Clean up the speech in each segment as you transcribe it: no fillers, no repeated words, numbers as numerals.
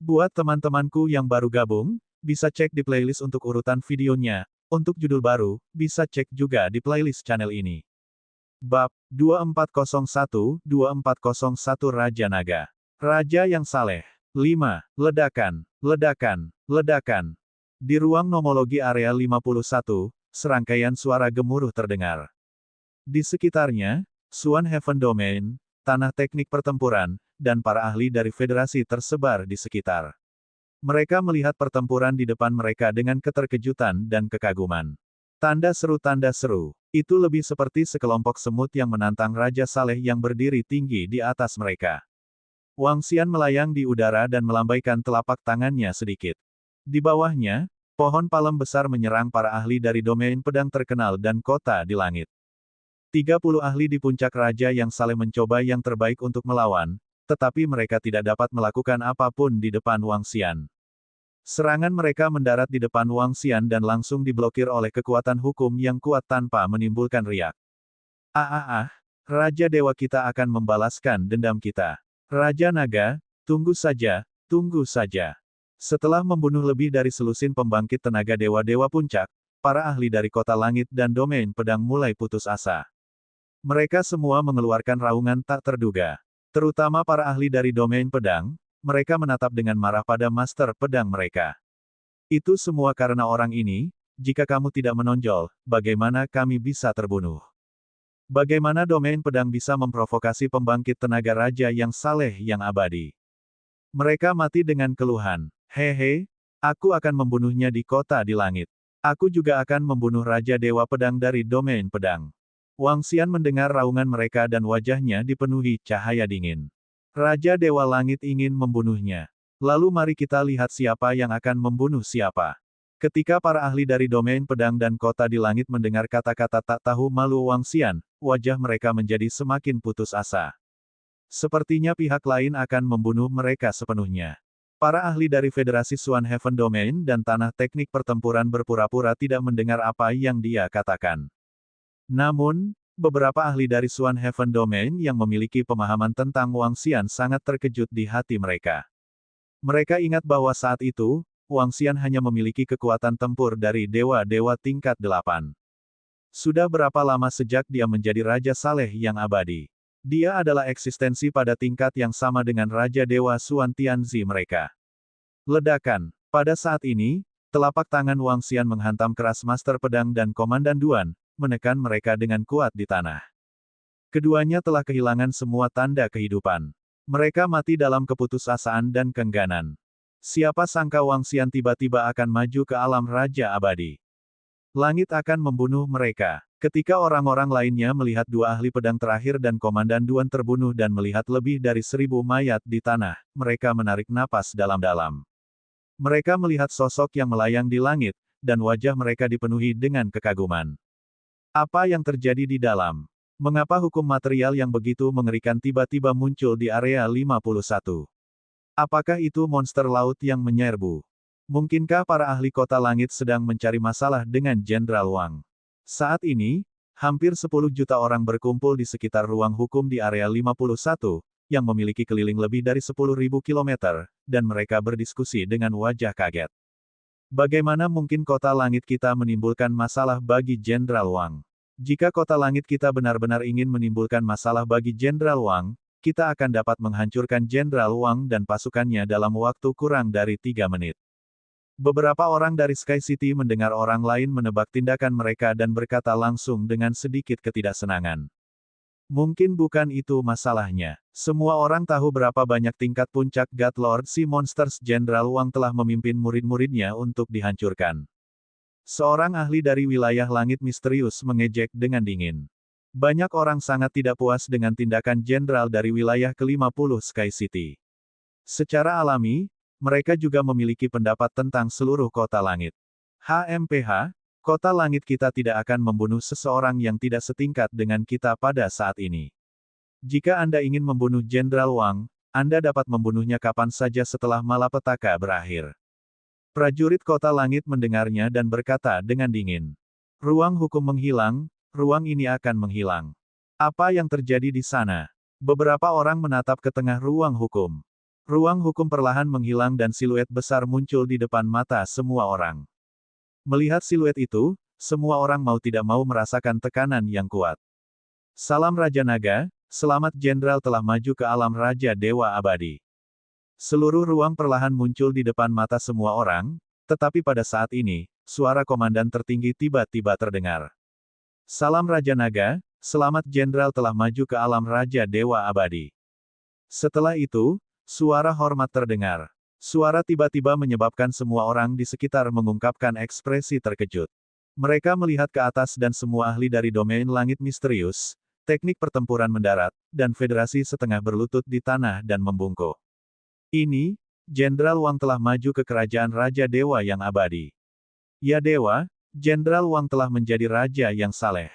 Buat teman-temanku yang baru gabung, bisa cek di playlist untuk urutan videonya. Untuk judul baru, bisa cek juga di playlist channel ini. Bab 2401-2401 Raja Naga. Raja yang saleh. 5. Ledakan, ledakan, ledakan. Di ruang nomologi area 51, serangkaian suara gemuruh terdengar. Di sekitarnya, Swan Heaven Domain, tanah teknik pertempuran, dan para ahli dari federasi tersebar di sekitar. Mereka melihat pertempuran di depan mereka dengan keterkejutan dan kekaguman. Tanda seru, itu lebih seperti sekelompok semut yang menantang Raja Saleh yang berdiri tinggi di atas mereka. Wang Xian melayang di udara dan melambaikan telapak tangannya sedikit. Di bawahnya, pohon palem besar menyerang para ahli dari domain pedang terkenal dan kota di langit. 30 ahli di puncak Raja yang Saleh mencoba yang terbaik untuk melawan, tetapi mereka tidak dapat melakukan apapun di depan Wang Xian. Serangan mereka mendarat di depan Wang Xian dan langsung diblokir oleh kekuatan hukum yang kuat tanpa menimbulkan riak. Raja Dewa kita akan membalaskan dendam kita. Raja Naga, tunggu saja, tunggu saja. Setelah membunuh lebih dari selusin pembangkit tenaga dewa-dewa puncak, para ahli dari kota langit dan domain pedang mulai putus asa. Mereka semua mengeluarkan raungan tak terduga. Terutama para ahli dari domain pedang, mereka menatap dengan marah pada master pedang mereka. Itu semua karena orang ini, jika kamu tidak menonjol, bagaimana kami bisa terbunuh? Bagaimana domain pedang bisa memprovokasi pembangkit tenaga raja yang saleh yang abadi? Mereka mati dengan keluhan. Hehe, aku akan membunuhnya di kota di langit. Aku juga akan membunuh Raja Dewa Pedang dari domain pedang. Wang Xian mendengar raungan mereka dan wajahnya dipenuhi cahaya dingin. Raja Dewa Langit ingin membunuhnya. Lalu mari kita lihat siapa yang akan membunuh siapa. Ketika para ahli dari domain pedang dan kota di langit mendengar kata-kata tak tahu malu Wang Xian, wajah mereka menjadi semakin putus asa. Sepertinya pihak lain akan membunuh mereka sepenuhnya. Para ahli dari Federasi Swan Heaven Domain dan Tanah Teknik Pertempuran berpura-pura tidak mendengar apa yang dia katakan. Namun, beberapa ahli dari Swan Heaven Domain yang memiliki pemahaman tentang Wang Xian sangat terkejut di hati mereka. Mereka ingat bahwa saat itu, Wang Xian hanya memiliki kekuatan tempur dari dewa-dewa tingkat 8. Sudah berapa lama sejak dia menjadi Raja Saleh yang abadi? Dia adalah eksistensi pada tingkat yang sama dengan Raja Dewa Xuan Tianzi mereka. Ledakan. Pada saat ini, telapak tangan Wang Xian menghantam keras Master Pedang dan Komandan Duan, menekan mereka dengan kuat di tanah. Keduanya telah kehilangan semua tanda kehidupan. Mereka mati dalam keputusasaan dan keengganan. Siapa sangka Wang Xian tiba-tiba akan maju ke alam Raja Abadi. Langit akan membunuh mereka. Ketika orang-orang lainnya melihat dua ahli pedang terakhir dan Komandan Duan terbunuh dan melihat lebih dari 1000 mayat di tanah, mereka menarik napas dalam-dalam. Mereka melihat sosok yang melayang di langit, dan wajah mereka dipenuhi dengan kekaguman. Apa yang terjadi di dalam? Mengapa hukum material yang begitu mengerikan tiba-tiba muncul di area 51? Apakah itu monster laut yang menyerbu? Mungkinkah para ahli kota langit sedang mencari masalah dengan Jenderal Wang? Saat ini, hampir 10 juta orang berkumpul di sekitar ruang hukum di area 51, yang memiliki keliling lebih dari 10.000 kilometer, dan mereka berdiskusi dengan wajah kaget. Bagaimana mungkin kota langit kita menimbulkan masalah bagi Jenderal Wang? Jika kota langit kita benar-benar ingin menimbulkan masalah bagi Jenderal Wang, kita akan dapat menghancurkan Jenderal Wang dan pasukannya dalam waktu kurang dari 3 menit. Beberapa orang dari Sky City mendengar orang lain menebak tindakan mereka dan berkata langsung dengan sedikit ketidaksenangan. Mungkin bukan itu masalahnya. Semua orang tahu berapa banyak tingkat puncak God Lord si Monsters Jenderal Wang telah memimpin murid-muridnya untuk dihancurkan. Seorang ahli dari wilayah langit misterius mengejek dengan dingin. Banyak orang sangat tidak puas dengan tindakan jenderal dari wilayah ke-50 Sky City. Secara alami, mereka juga memiliki pendapat tentang seluruh kota langit. HMPH, kota langit kita tidak akan membunuh seseorang yang tidak setingkat dengan kita pada saat ini. Jika Anda ingin membunuh Jenderal Wang, Anda dapat membunuhnya kapan saja setelah malapetaka berakhir. Prajurit kota langit mendengarnya dan berkata dengan dingin. Ruang hukum menghilang, ruang ini akan menghilang. Apa yang terjadi di sana? Beberapa orang menatap ke tengah ruang hukum. Ruang hukum perlahan menghilang dan siluet besar muncul di depan mata semua orang. Melihat siluet itu, semua orang mau tidak mau merasakan tekanan yang kuat. Salam Raja Naga, selamat Jenderal telah maju ke alam Raja Dewa Abadi. Seluruh ruang perlahan muncul di depan mata semua orang, tetapi pada saat ini, suara komandan tertinggi tiba-tiba terdengar. Salam Raja Naga, selamat Jenderal telah maju ke alam Raja Dewa Abadi. Setelah itu, suara hormat terdengar. Suara tiba-tiba menyebabkan semua orang di sekitar mengungkapkan ekspresi terkejut. Mereka melihat ke atas dan semua ahli dari domain langit misterius, teknik pertempuran mendarat, dan federasi setengah berlutut di tanah dan membungkuk. Ini, Jenderal Wang telah maju ke kerajaan Raja Dewa yang abadi. Ya Dewa, Jenderal Wang telah menjadi raja yang saleh.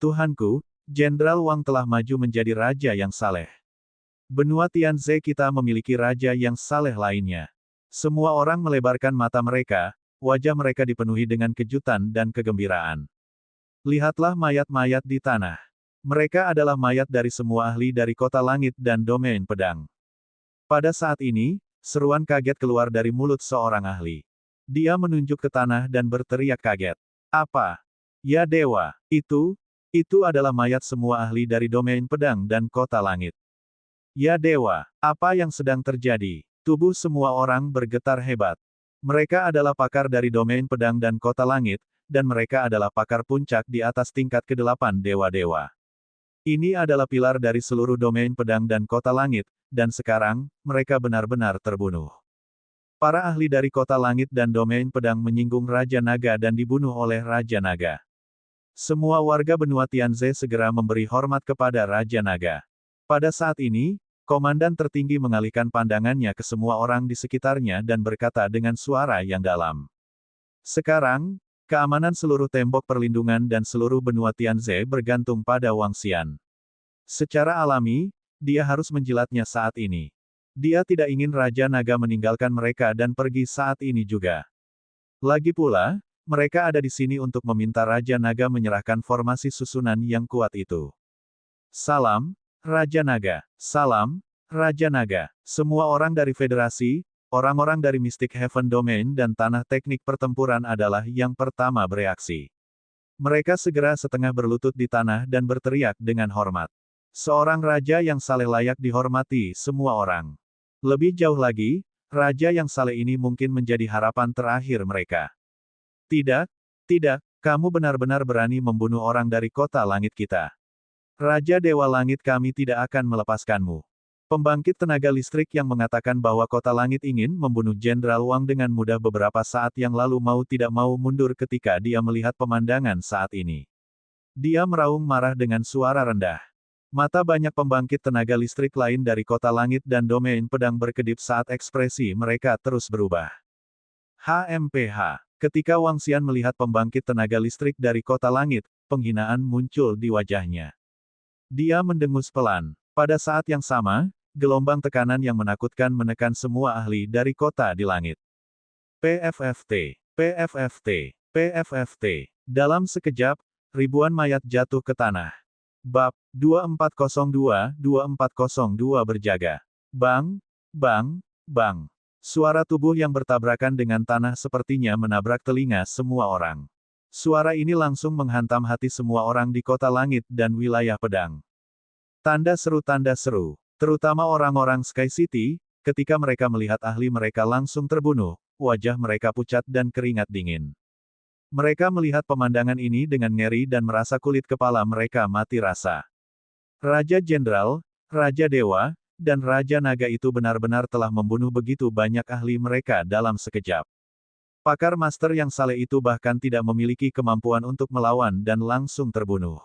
Tuhanku, Jenderal Wang telah maju menjadi raja yang saleh. Benua Tianze kita memiliki raja yang saleh lainnya. Semua orang melebarkan mata mereka, wajah mereka dipenuhi dengan kejutan dan kegembiraan. Lihatlah mayat-mayat di tanah. Mereka adalah mayat dari semua ahli dari kota langit dan domain pedang. Pada saat ini, seruan kaget keluar dari mulut seorang ahli. Dia menunjuk ke tanah dan berteriak kaget. Apa? Ya Dewa, itu adalah mayat semua ahli dari domain pedang dan kota langit. Ya Dewa, apa yang sedang terjadi? Tubuh semua orang bergetar hebat. Mereka adalah pakar dari domain pedang dan kota langit, dan mereka adalah pakar puncak di atas tingkat ke-8 dewa-dewa. Ini adalah pilar dari seluruh domain pedang dan kota langit, dan sekarang, mereka benar-benar terbunuh. Para ahli dari kota langit dan domain pedang menyinggung Raja Naga dan dibunuh oleh Raja Naga. Semua warga benua Tianze segera memberi hormat kepada Raja Naga. Pada saat ini, komandan tertinggi mengalihkan pandangannya ke semua orang di sekitarnya dan berkata dengan suara yang dalam. Sekarang, keamanan seluruh tembok perlindungan dan seluruh benua Tianze bergantung pada Wang Xian. Secara alami, dia harus menjilatnya saat ini. Dia tidak ingin Raja Naga meninggalkan mereka dan pergi saat ini juga. Lagi pula, mereka ada di sini untuk meminta Raja Naga menyerahkan formasi susunan yang kuat itu. Salam, Raja Naga. Salam, Raja Naga. Semua orang dari Federasi, orang-orang dari Mystic Heaven Domain dan Tanah Teknik Pertempuran adalah yang pertama bereaksi. Mereka segera setengah berlutut di tanah dan berteriak dengan hormat. Seorang raja yang saleh layak dihormati semua orang. Lebih jauh lagi, raja yang saleh ini mungkin menjadi harapan terakhir mereka. Tidak, kamu benar-benar berani membunuh orang dari kota langit kita. Raja Dewa Langit kami tidak akan melepaskanmu. Pembangkit tenaga listrik yang mengatakan bahwa kota langit ingin membunuh Jenderal Wang dengan mudah beberapa saat yang lalu mau tidak mau mundur ketika dia melihat pemandangan saat ini. Dia meraung marah dengan suara rendah. Mata banyak pembangkit tenaga listrik lain dari kota langit dan domain pedang berkedip saat ekspresi mereka terus berubah. HMPH. Ketika Wang Xian melihat pembangkit tenaga listrik dari kota langit, penghinaan muncul di wajahnya. Dia mendengus pelan. Pada saat yang sama, gelombang tekanan yang menakutkan menekan semua ahli dari kota di langit. PFFT, PFFT, PFFT. Dalam sekejap, ribuan mayat jatuh ke tanah. Bab 2402-2402 berjaga. Bang, bang, bang. Suara tubuh yang bertabrakan dengan tanah sepertinya menabrak telinga semua orang. Suara ini langsung menghantam hati semua orang di kota langit dan wilayah pedang. Tanda seru, terutama orang-orang Sky City, ketika mereka melihat ahli mereka langsung terbunuh, wajah mereka pucat dan keringat dingin. Mereka melihat pemandangan ini dengan ngeri dan merasa kulit kepala mereka mati rasa. Raja Jenderal, Raja Dewa, dan Raja Naga itu benar-benar telah membunuh begitu banyak ahli mereka dalam sekejap. Pakar master yang saleh itu bahkan tidak memiliki kemampuan untuk melawan dan langsung terbunuh.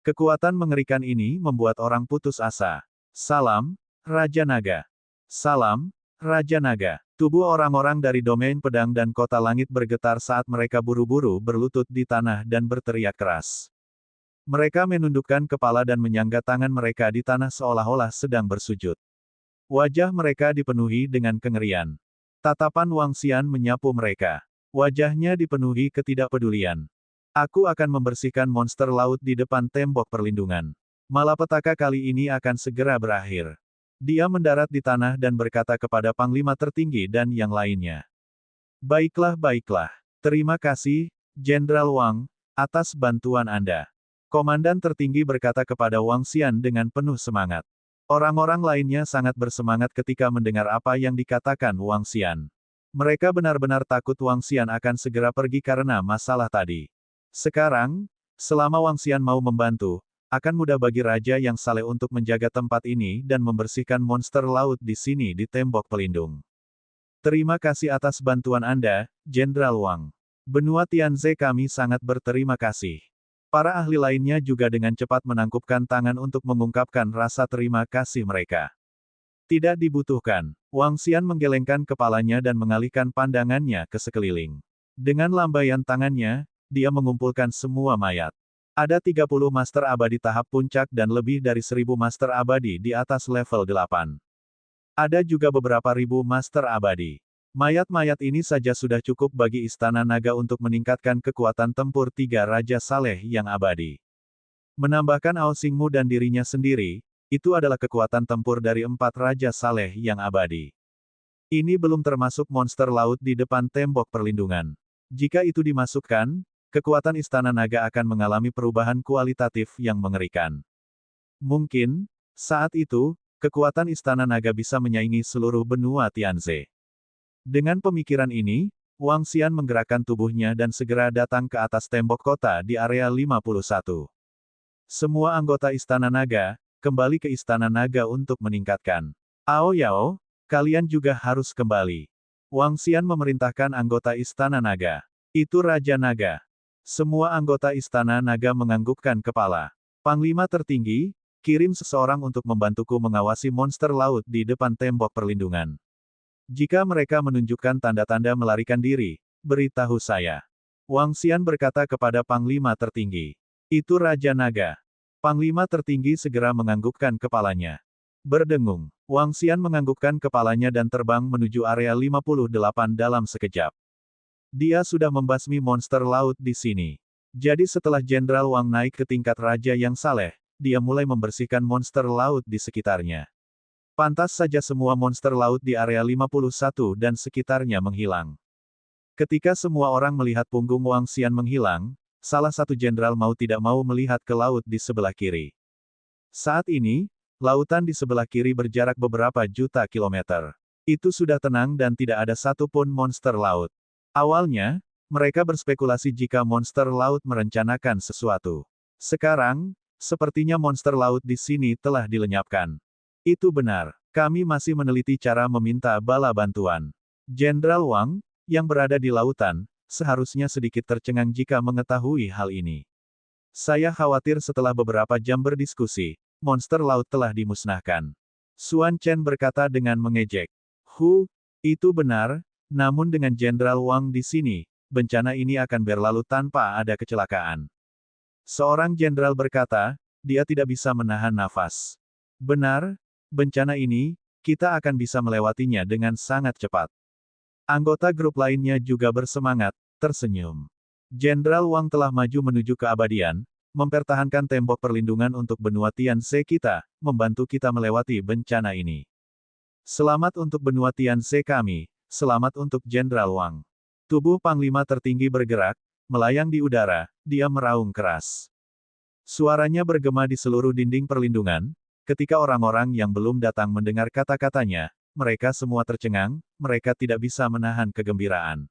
Kekuatan mengerikan ini membuat orang putus asa. Salam, Raja Naga. Salam, Raja Naga. Tubuh orang-orang dari domain pedang dan kota langit bergetar saat mereka buru-buru berlutut di tanah dan berteriak keras. Mereka menundukkan kepala dan menyangga tangan mereka di tanah seolah-olah sedang bersujud. Wajah mereka dipenuhi dengan kengerian. Tatapan Wang Xian menyapu mereka. Wajahnya dipenuhi ketidakpedulian. Aku akan membersihkan monster laut di depan tembok perlindungan. Malapetaka kali ini akan segera berakhir. Dia mendarat di tanah dan berkata kepada Panglima tertinggi dan yang lainnya. Baiklah, baiklah. Terima kasih, Jenderal Wang, atas bantuan Anda. Komandan tertinggi berkata kepada Wang Xian dengan penuh semangat. Orang-orang lainnya sangat bersemangat ketika mendengar apa yang dikatakan Wang Xian. Mereka benar-benar takut Wang Xian akan segera pergi karena masalah tadi. Sekarang, selama Wang Xian mau membantu, akan mudah bagi Raja yang saleh untuk menjaga tempat ini dan membersihkan monster laut di sini di tembok pelindung. Terima kasih atas bantuan Anda, Jenderal Wang. Benua Tianze kami sangat berterima kasih. Para ahli lainnya juga dengan cepat menangkupkan tangan untuk mengungkapkan rasa terima kasih mereka. Tidak dibutuhkan. Wang Xian menggelengkan kepalanya dan mengalihkan pandangannya ke sekeliling. Dengan lambaian tangannya, dia mengumpulkan semua mayat. Ada 30 master abadi tahap puncak dan lebih dari 1000 master abadi di atas level 8. Ada juga beberapa ribu master abadi. Mayat-mayat ini saja sudah cukup bagi Istana Naga untuk meningkatkan kekuatan tempur 3 Raja Saleh yang abadi. Menambahkan Ao Xingmu dan dirinya sendiri, itu adalah kekuatan tempur dari 4 Raja Saleh yang abadi. Ini belum termasuk monster laut di depan tembok perlindungan. Jika itu dimasukkan, kekuatan Istana Naga akan mengalami perubahan kualitatif yang mengerikan. Mungkin, saat itu, kekuatan Istana Naga bisa menyaingi seluruh benua Tianze. Dengan pemikiran ini, Wang Xian menggerakkan tubuhnya dan segera datang ke atas tembok kota di area 51. Semua anggota Istana Naga, kembali ke Istana Naga untuk meningkatkan. Ao Yao, kalian juga harus kembali. Wang Xian memerintahkan anggota Istana Naga. Itu Raja Naga. Semua anggota Istana Naga menganggukkan kepala. Panglima tertinggi, kirim seseorang untuk membantuku mengawasi monster laut di depan tembok perlindungan. Jika mereka menunjukkan tanda-tanda melarikan diri, beritahu saya. Wang Xian berkata kepada Panglima tertinggi. Itu Raja Naga. Panglima tertinggi segera menganggukkan kepalanya. Berdengung, Wang Xian menganggukkan kepalanya dan terbang menuju area 58 dalam sekejap. Dia sudah membasmi monster laut di sini. Jadi setelah Jenderal Wang naik ke tingkat Raja yang saleh, dia mulai membersihkan monster laut di sekitarnya. Pantas saja semua monster laut di area 51 dan sekitarnya menghilang. Ketika semua orang melihat punggung Wang Xian menghilang, salah satu jenderal mau tidak mau melihat ke laut di sebelah kiri. Saat ini, lautan di sebelah kiri berjarak beberapa juta kilometer. Itu sudah tenang dan tidak ada satupun monster laut. Awalnya, mereka berspekulasi jika monster laut merencanakan sesuatu. Sekarang, sepertinya monster laut di sini telah dilenyapkan. Itu benar. Kami masih meneliti cara meminta bala bantuan. Jenderal Wang, yang berada di lautan, seharusnya sedikit tercengang jika mengetahui hal ini. Saya khawatir setelah beberapa jam berdiskusi, monster laut telah dimusnahkan. Xuan Chen berkata dengan mengejek. Itu benar, namun dengan Jenderal Wang di sini, bencana ini akan berlalu tanpa ada kecelakaan. Seorang jenderal berkata, dia tidak bisa menahan nafas. Benar, bencana ini, kita akan bisa melewatinya dengan sangat cepat. Anggota grup lainnya juga bersemangat, tersenyum. Jenderal Wang telah maju menuju keabadian, mempertahankan tembok perlindungan untuk benua Tianze kita, membantu kita melewati bencana ini. Selamat untuk benua Tianze kami, selamat untuk Jenderal Wang. Tubuh Panglima tertinggi bergerak, melayang di udara, dia meraung keras. Suaranya bergema di seluruh dinding perlindungan, ketika orang-orang yang belum datang mendengar kata-katanya, mereka semua tercengang, mereka tidak bisa menahan kegembiraan.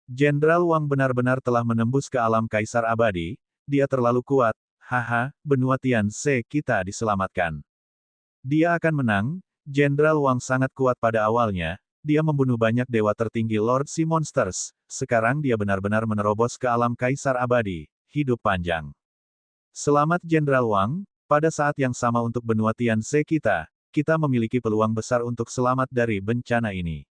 Jenderal Wang benar-benar telah menembus ke alam Kaisar Abadi, dia terlalu kuat, haha, benua Tianze kita diselamatkan. Dia akan menang, Jenderal Wang sangat kuat pada awalnya, dia membunuh banyak dewa tertinggi Lord Sea Monsters, sekarang dia benar-benar menerobos ke alam Kaisar Abadi, hidup panjang. Selamat Jenderal Wang, pada saat yang sama untuk benua Tianze kita memiliki peluang besar untuk selamat dari bencana ini.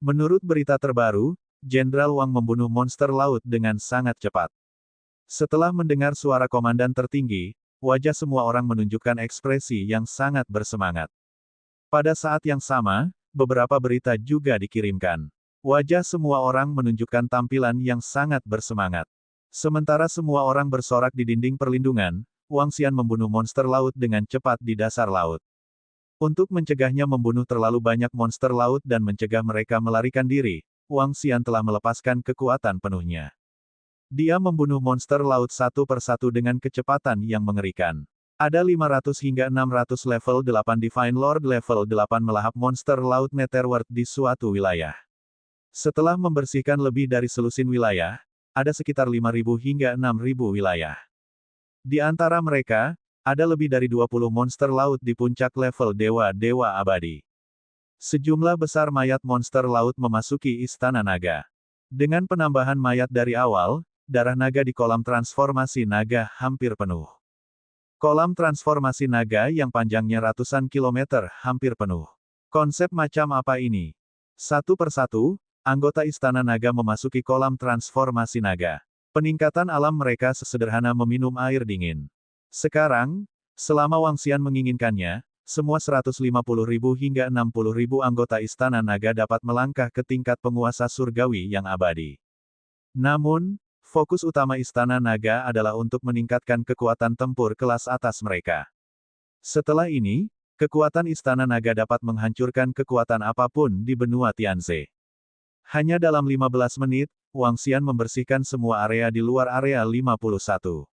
Menurut berita terbaru, Jenderal Wang membunuh monster laut dengan sangat cepat. Setelah mendengar suara komandan tertinggi, wajah semua orang menunjukkan ekspresi yang sangat bersemangat. Pada saat yang sama, beberapa berita juga dikirimkan. Wajah semua orang menunjukkan tampilan yang sangat bersemangat. Sementara semua orang bersorak di dinding perlindungan, Wang Xian membunuh monster laut dengan cepat di dasar laut. Untuk mencegahnya membunuh terlalu banyak monster laut dan mencegah mereka melarikan diri, Wang Xian telah melepaskan kekuatan penuhnya. Dia membunuh monster laut satu persatu dengan kecepatan yang mengerikan. Ada 500 hingga 600 level 8 Divine Lord level 8 melahap monster laut Netherworld di suatu wilayah. Setelah membersihkan lebih dari selusin wilayah, ada sekitar 5.000 hingga 6.000 wilayah. Di antara mereka, ada lebih dari 20 monster laut di puncak level dewa-dewa abadi. Sejumlah besar mayat monster laut memasuki istana naga. Dengan penambahan mayat dari awal, darah naga di kolam transformasi naga hampir penuh. Kolam transformasi naga yang panjangnya ratusan kilometer hampir penuh. Konsep macam apa ini? Satu persatu, anggota istana naga memasuki kolam transformasi naga. Peningkatan alam mereka sesederhana meminum air dingin. Sekarang, selama Wang Xian menginginkannya, semua 150.000 hingga 60.000 anggota Istana Naga dapat melangkah ke tingkat penguasa surgawi yang abadi. Namun, fokus utama Istana Naga adalah untuk meningkatkan kekuatan tempur kelas atas mereka. Setelah ini, kekuatan Istana Naga dapat menghancurkan kekuatan apapun di benua Tianze. Hanya dalam 15 menit, Wang Xian membersihkan semua area di luar area 51.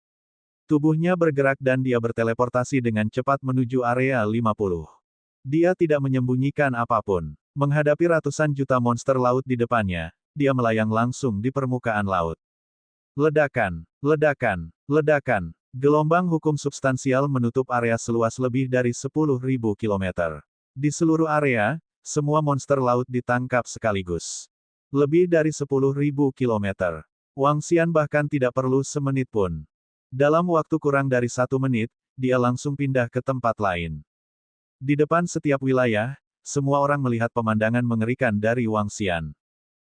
Tubuhnya bergerak dan dia berteleportasi dengan cepat menuju area 50. Dia tidak menyembunyikan apapun. Menghadapi ratusan juta monster laut di depannya, dia melayang langsung di permukaan laut. Ledakan, ledakan, ledakan. Gelombang hukum substansial menutup area seluas lebih dari 10.000 km. Di seluruh area, semua monster laut ditangkap sekaligus. Lebih dari 10.000 km. Wang Xian bahkan tidak perlu semenit pun. Dalam waktu kurang dari 1 menit, dia langsung pindah ke tempat lain. Di depan setiap wilayah, semua orang melihat pemandangan mengerikan dari Wang Xian.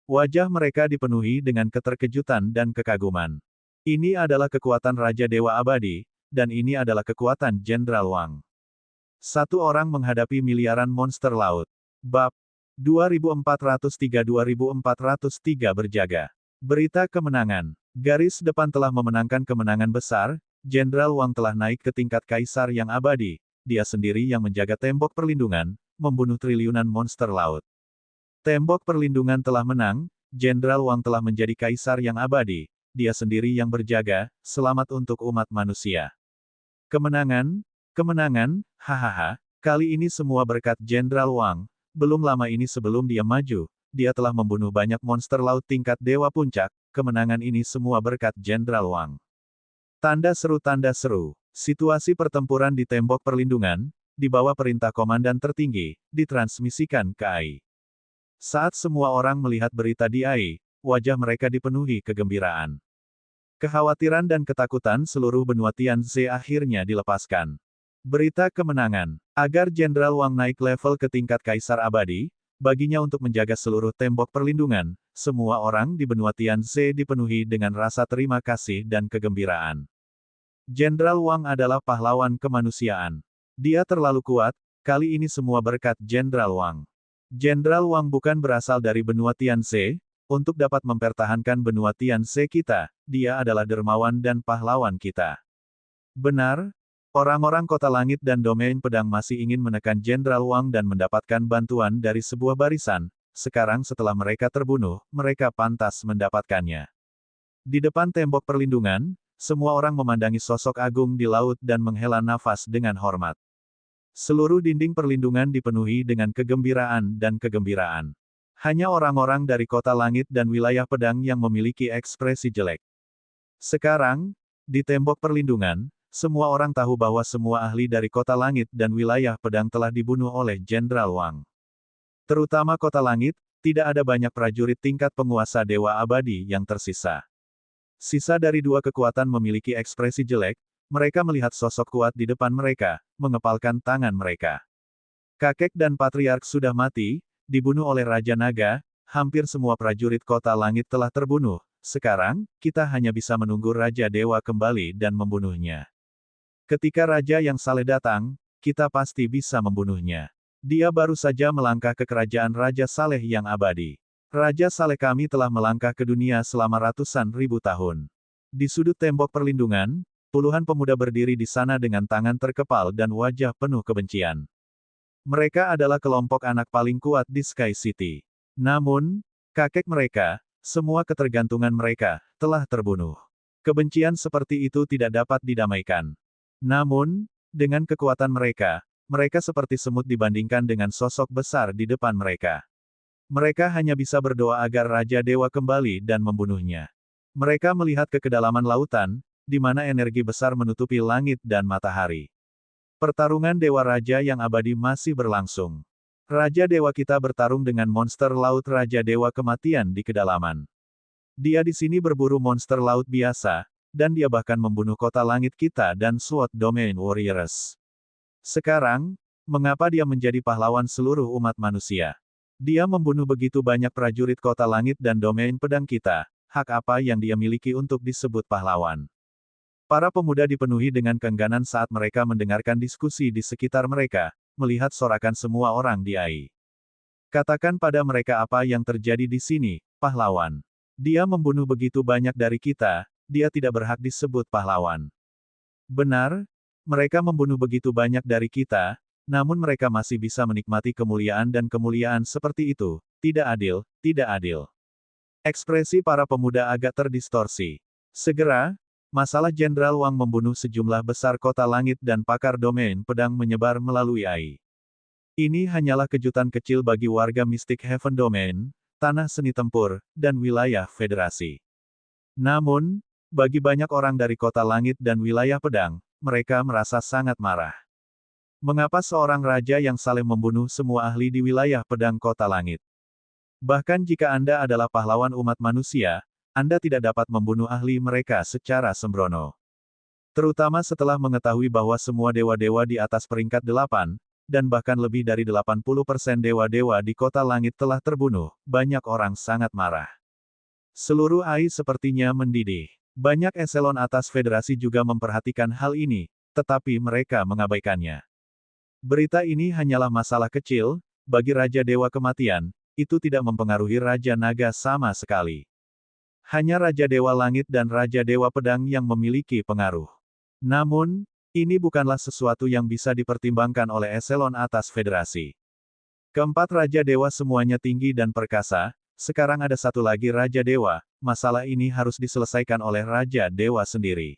Wajah mereka dipenuhi dengan keterkejutan dan kekaguman. Ini adalah kekuatan Raja Dewa Abadi, dan ini adalah kekuatan Jenderal Wang. Satu orang menghadapi miliaran monster laut. Bab 2403-2403 berjaga. Berita kemenangan. Garis depan telah memenangkan kemenangan besar, Jenderal Wang telah naik ke tingkat kaisar yang abadi, dia sendiri yang menjaga tembok perlindungan, membunuh triliunan monster laut. Tembok perlindungan telah menang, Jenderal Wang telah menjadi kaisar yang abadi, dia sendiri yang berjaga, selamat untuk umat manusia. Kemenangan, kemenangan, hahaha, kali ini semua berkat Jenderal Wang, belum lama ini sebelum dia maju, dia telah membunuh banyak monster laut tingkat dewa puncak, kemenangan ini semua berkat Jenderal Wang. Tanda seru, situasi pertempuran di tembok perlindungan, di bawah perintah komandan tertinggi, ditransmisikan ke AI. Saat semua orang melihat berita di AI, wajah mereka dipenuhi kegembiraan. Kekhawatiran dan ketakutan seluruh benua Tianze akhirnya dilepaskan. Berita kemenangan, agar Jenderal Wang naik level ke tingkat kaisar abadi, baginya untuk menjaga seluruh tembok perlindungan, semua orang di benua Tianze dipenuhi dengan rasa terima kasih dan kegembiraan. Jenderal Wang adalah pahlawan kemanusiaan. Dia terlalu kuat, kali ini semua berkat Jenderal Wang. Jenderal Wang bukan berasal dari benua Tianze, untuk dapat mempertahankan benua Tianze kita, dia adalah dermawan dan pahlawan kita. Benar, orang-orang Kota Langit dan Domain Pedang masih ingin menekan Jenderal Wang dan mendapatkan bantuan dari sebuah barisan, sekarang setelah mereka terbunuh, mereka pantas mendapatkannya. Di depan tembok perlindungan, semua orang memandangi sosok agung di laut dan menghela nafas dengan hormat. Seluruh dinding perlindungan dipenuhi dengan kegembiraan dan kegembiraan. Hanya orang-orang dari Kota Langit dan wilayah pedang yang memiliki ekspresi jelek. Sekarang, di tembok perlindungan, semua orang tahu bahwa semua ahli dari Kota Langit dan wilayah pedang telah dibunuh oleh Jenderal Wang. Terutama Kota Langit, tidak ada banyak prajurit tingkat penguasa Dewa Abadi yang tersisa. Sisa dari dua kekuatan memiliki ekspresi jelek, mereka melihat sosok kuat di depan mereka, mengepalkan tangan mereka. Kakek dan Patriark sudah mati, dibunuh oleh Raja Naga, hampir semua prajurit Kota Langit telah terbunuh, sekarang, kita hanya bisa menunggu Raja Dewa kembali dan membunuhnya. Ketika Raja yang saleh datang, kita pasti bisa membunuhnya. Dia baru saja melangkah ke kerajaan Raja Saleh yang abadi. Raja Saleh kami telah melangkah ke dunia selama ratusan ribu tahun. Di sudut tembok perlindungan, puluhan pemuda berdiri di sana dengan tangan terkepal dan wajah penuh kebencian. Mereka adalah kelompok anak paling kuat di Sky City. Namun, kakek mereka, semua ketergantungan mereka, telah terbunuh. Kebencian seperti itu tidak dapat didamaikan. Namun, dengan kekuatan mereka, mereka seperti semut dibandingkan dengan sosok besar di depan mereka. Mereka hanya bisa berdoa agar Raja Dewa kembali dan membunuhnya. Mereka melihat ke kedalaman lautan, di mana energi besar menutupi langit dan matahari. Pertarungan Dewa Raja yang abadi masih berlangsung. Raja Dewa kita bertarung dengan monster laut Raja Dewa Kematian di kedalaman. Dia di sini berburu monster laut biasa, dan dia bahkan membunuh kota langit kita dan SWOT Domain Warriors. Sekarang, mengapa dia menjadi pahlawan seluruh umat manusia? Dia membunuh begitu banyak prajurit kota langit dan domain pedang kita, hak apa yang dia miliki untuk disebut pahlawan? Para pemuda dipenuhi dengan keengganan saat mereka mendengarkan diskusi di sekitar mereka, melihat sorakan semua orang di AI. Katakan pada mereka apa yang terjadi di sini, pahlawan. Dia membunuh begitu banyak dari kita, dia tidak berhak disebut pahlawan. Benar, mereka membunuh begitu banyak dari kita, namun mereka masih bisa menikmati kemuliaan dan kemuliaan seperti itu. Tidak adil, tidak adil. Ekspresi para pemuda agak terdistorsi. Segera, masalah Jenderal Wang membunuh sejumlah besar kota langit dan pakar domain pedang menyebar melalui AI. Ini hanyalah kejutan kecil bagi warga Mystic Heaven Domain, tanah seni tempur, dan wilayah federasi. Namun, bagi banyak orang dari kota langit dan wilayah pedang, mereka merasa sangat marah. Mengapa seorang raja yang saling membunuh semua ahli di wilayah pedang kota langit? Bahkan jika Anda adalah pahlawan umat manusia, Anda tidak dapat membunuh ahli mereka secara sembrono. Terutama setelah mengetahui bahwa semua dewa-dewa di atas peringkat 8, dan bahkan lebih dari 80% dewa-dewa di kota langit telah terbunuh, banyak orang sangat marah. Seluruh AI sepertinya mendidih. Banyak eselon atas federasi juga memperhatikan hal ini, tetapi mereka mengabaikannya. Berita ini hanyalah masalah kecil, bagi Raja Dewa Kematian, itu tidak mempengaruhi Raja Naga sama sekali. Hanya Raja Dewa Langit dan Raja Dewa Pedang yang memiliki pengaruh. Namun, ini bukanlah sesuatu yang bisa dipertimbangkan oleh eselon atas federasi. Keempat Raja Dewa semuanya tinggi dan perkasa, sekarang ada satu lagi Raja Dewa, masalah ini harus diselesaikan oleh Raja Dewa sendiri.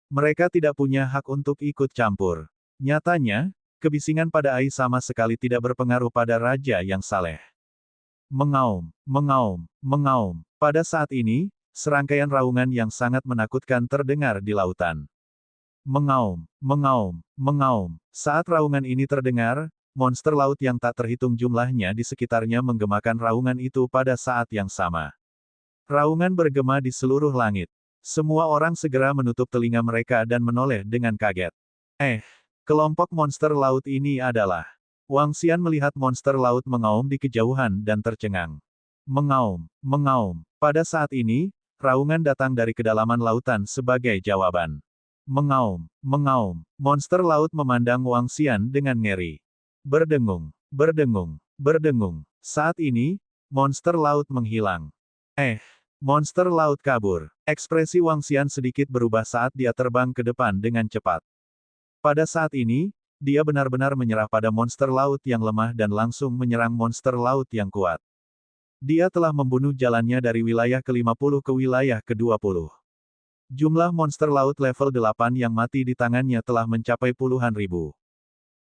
Mereka tidak punya hak untuk ikut campur. Nyatanya, kebisingan pada AI sama sekali tidak berpengaruh pada Raja yang saleh. Mengaum, mengaum, mengaum. Pada saat ini, serangkaian raungan yang sangat menakutkan terdengar di lautan. Mengaum, mengaum, mengaum. Saat raungan ini terdengar, monster laut yang tak terhitung jumlahnya di sekitarnya menggemakan raungan itu pada saat yang sama. Raungan bergema di seluruh langit. Semua orang segera menutup telinga mereka dan menoleh dengan kaget. Kelompok monster laut ini adalah... Wang Xian melihat monster laut mengaum di kejauhan dan tercengang. Mengaum, mengaum. Pada saat ini, raungan datang dari kedalaman lautan sebagai jawaban. Mengaum, mengaum. Monster laut memandang Wang Xian dengan ngeri. Berdengung, berdengung, berdengung. Saat ini, monster laut menghilang. Monster laut kabur. Ekspresi Wang Xian sedikit berubah saat dia terbang ke depan dengan cepat. Pada saat ini, dia benar-benar menyerah pada monster laut yang lemah dan langsung menyerang monster laut yang kuat. Dia telah membunuh jalannya dari wilayah ke-50 ke wilayah ke-20. Jumlah monster laut level 8 yang mati di tangannya telah mencapai puluhan ribu.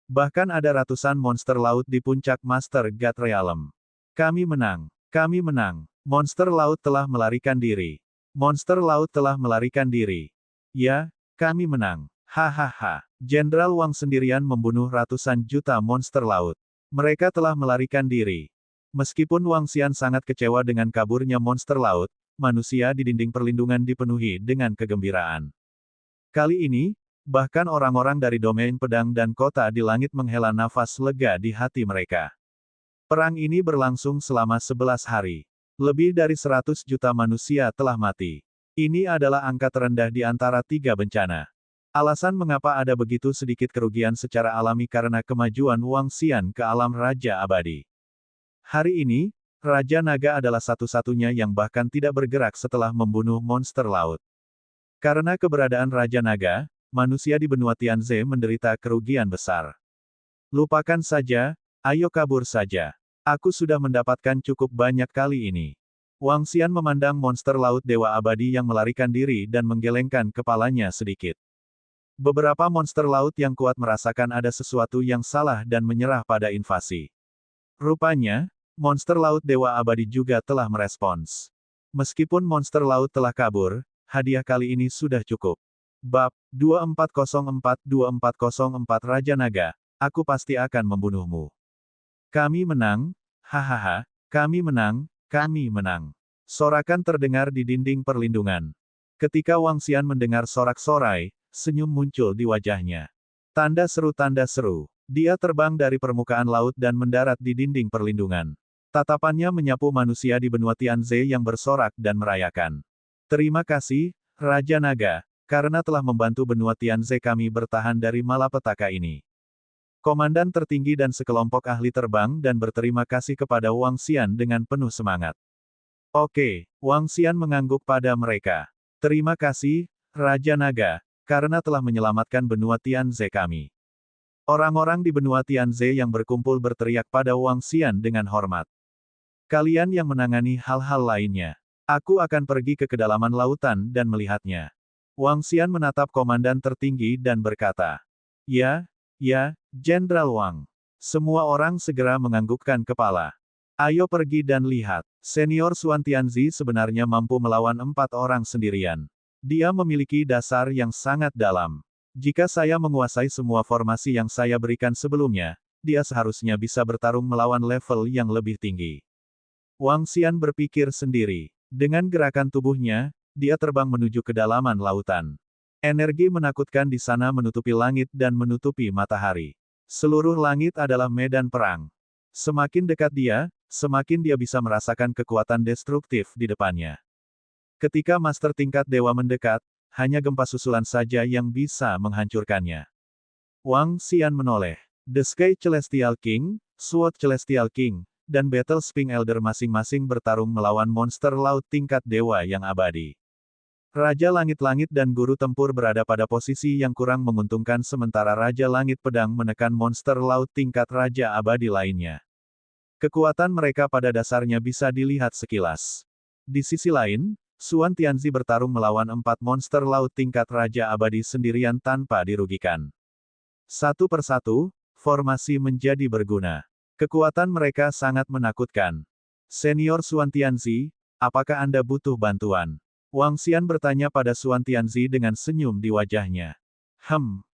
Bahkan ada ratusan monster laut di puncak Master God Realm. Kami menang. Kami menang. Monster laut telah melarikan diri. Monster laut telah melarikan diri. Ya, kami menang. Hahaha. Jenderal Wang sendirian membunuh ratusan juta monster laut. Mereka telah melarikan diri. Meskipun Wang Xian sangat kecewa dengan kaburnya monster laut, manusia di dinding perlindungan dipenuhi dengan kegembiraan. Kali ini, bahkan orang-orang dari domain pedang dan kota di langit menghela nafas lega di hati mereka. Perang ini berlangsung selama 11 hari. Lebih dari 100 juta manusia telah mati. Ini adalah angka terendah di antara 3 bencana. Alasan mengapa ada begitu sedikit kerugian secara alami karena kemajuan Wang Xian ke alam Raja Abadi. Hari ini, Raja Naga adalah satu-satunya yang bahkan tidak bergerak setelah membunuh monster laut. Karena keberadaan Raja Naga, manusia di benua Tianze menderita kerugian besar. Lupakan saja, ayo kabur saja. Aku sudah mendapatkan cukup banyak kali ini. Wang Xian memandang monster laut Dewa Abadi yang melarikan diri dan menggelengkan kepalanya sedikit. Beberapa monster laut yang kuat merasakan ada sesuatu yang salah dan menyerah pada invasi. Rupanya, monster laut Dewa Abadi juga telah merespons. Meskipun monster laut telah kabur, hadiah kali ini sudah cukup. Bab 2404-2404 Raja Naga, aku pasti akan membunuhmu. Kami menang, hahaha, kami menang, kami menang. Sorakan terdengar di dinding perlindungan. Ketika Wang Xian mendengar sorak-sorai, senyum muncul di wajahnya. Tanda seru tanda seru. Dia terbang dari permukaan laut dan mendarat di dinding perlindungan. Tatapannya menyapu manusia di benua Tianze yang bersorak dan merayakan. Terima kasih, Raja Naga, karena telah membantu benua Tianze kami bertahan dari malapetaka ini. Komandan tertinggi dan sekelompok ahli terbang dan berterima kasih kepada Wang Xian dengan penuh semangat. Oke, Wang Xian mengangguk pada mereka. Terima kasih, Raja Naga, karena telah menyelamatkan benua Tianze kami. Orang-orang di benua Tianze yang berkumpul berteriak pada Wang Xian dengan hormat. Kalian yang menangani hal-hal lainnya. Aku akan pergi ke kedalaman lautan dan melihatnya. Wang Xian menatap komandan tertinggi dan berkata. Ya, Jenderal Wang. Semua orang segera menganggukkan kepala. Ayo pergi dan lihat. Senior Xuan Tianzi sebenarnya mampu melawan 4 orang sendirian. Dia memiliki dasar yang sangat dalam. Jika saya menguasai semua formasi yang saya berikan sebelumnya, dia seharusnya bisa bertarung melawan level yang lebih tinggi. Wang Xian berpikir sendiri. Dengan gerakan tubuhnya, dia terbang menuju kedalaman lautan. Energi menakutkan di sana menutupi langit dan menutupi matahari. Seluruh langit adalah medan perang. Semakin dekat dia, semakin dia bisa merasakan kekuatan destruktif di depannya. Ketika master tingkat dewa mendekat, hanya gempa susulan saja yang bisa menghancurkannya. Wang Xian menoleh. The Sky Celestial King, Sword Celestial King, dan Battle Sphinx Elder masing-masing bertarung melawan monster laut tingkat dewa yang abadi. Raja Langit-Langit dan Guru Tempur berada pada posisi yang kurang menguntungkan sementara Raja Langit Pedang menekan monster laut tingkat Raja Abadi lainnya. Kekuatan mereka pada dasarnya bisa dilihat sekilas. Di sisi lain, Xuan Tianzi bertarung melawan 4 monster laut tingkat Raja Abadi sendirian tanpa dirugikan. Satu persatu, formasi menjadi berguna. Kekuatan mereka sangat menakutkan. Senior Xuan Tianzi, apakah Anda butuh bantuan? Wang Xian bertanya pada Xuan Tianzi dengan senyum di wajahnya.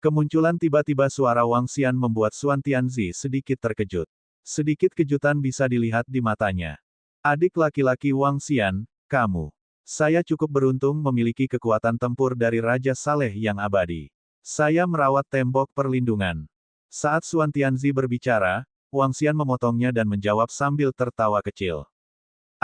Kemunculan tiba-tiba suara Wang Xian membuat Xuan Tianzi sedikit terkejut. Sedikit kejutan bisa dilihat di matanya. Adik laki-laki Wang Xian, kamu. Saya cukup beruntung memiliki kekuatan tempur dari Raja Saleh yang abadi. Saya merawat tembok perlindungan. Saat Xuan Tianzi berbicara, Wang Xian memotongnya dan menjawab sambil tertawa kecil.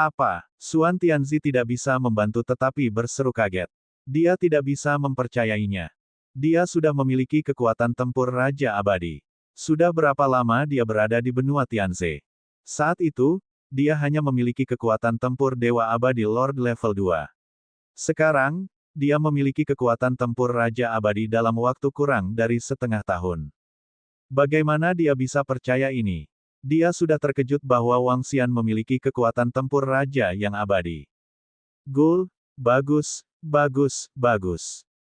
Apa? Xuan Tianzi tidak bisa membantu tetapi berseru kaget. Dia tidak bisa mempercayainya. Dia sudah memiliki kekuatan tempur Raja Abadi. Sudah berapa lama dia berada di benua Tianze? Saat itu, dia hanya memiliki kekuatan tempur Dewa Abadi Lord level 2. Sekarang, dia memiliki kekuatan tempur Raja Abadi dalam waktu kurang dari setengah tahun. Bagaimana dia bisa percaya ini? Dia sudah terkejut bahwa Wang Xian memiliki kekuatan tempur raja yang abadi. Gul, bagus.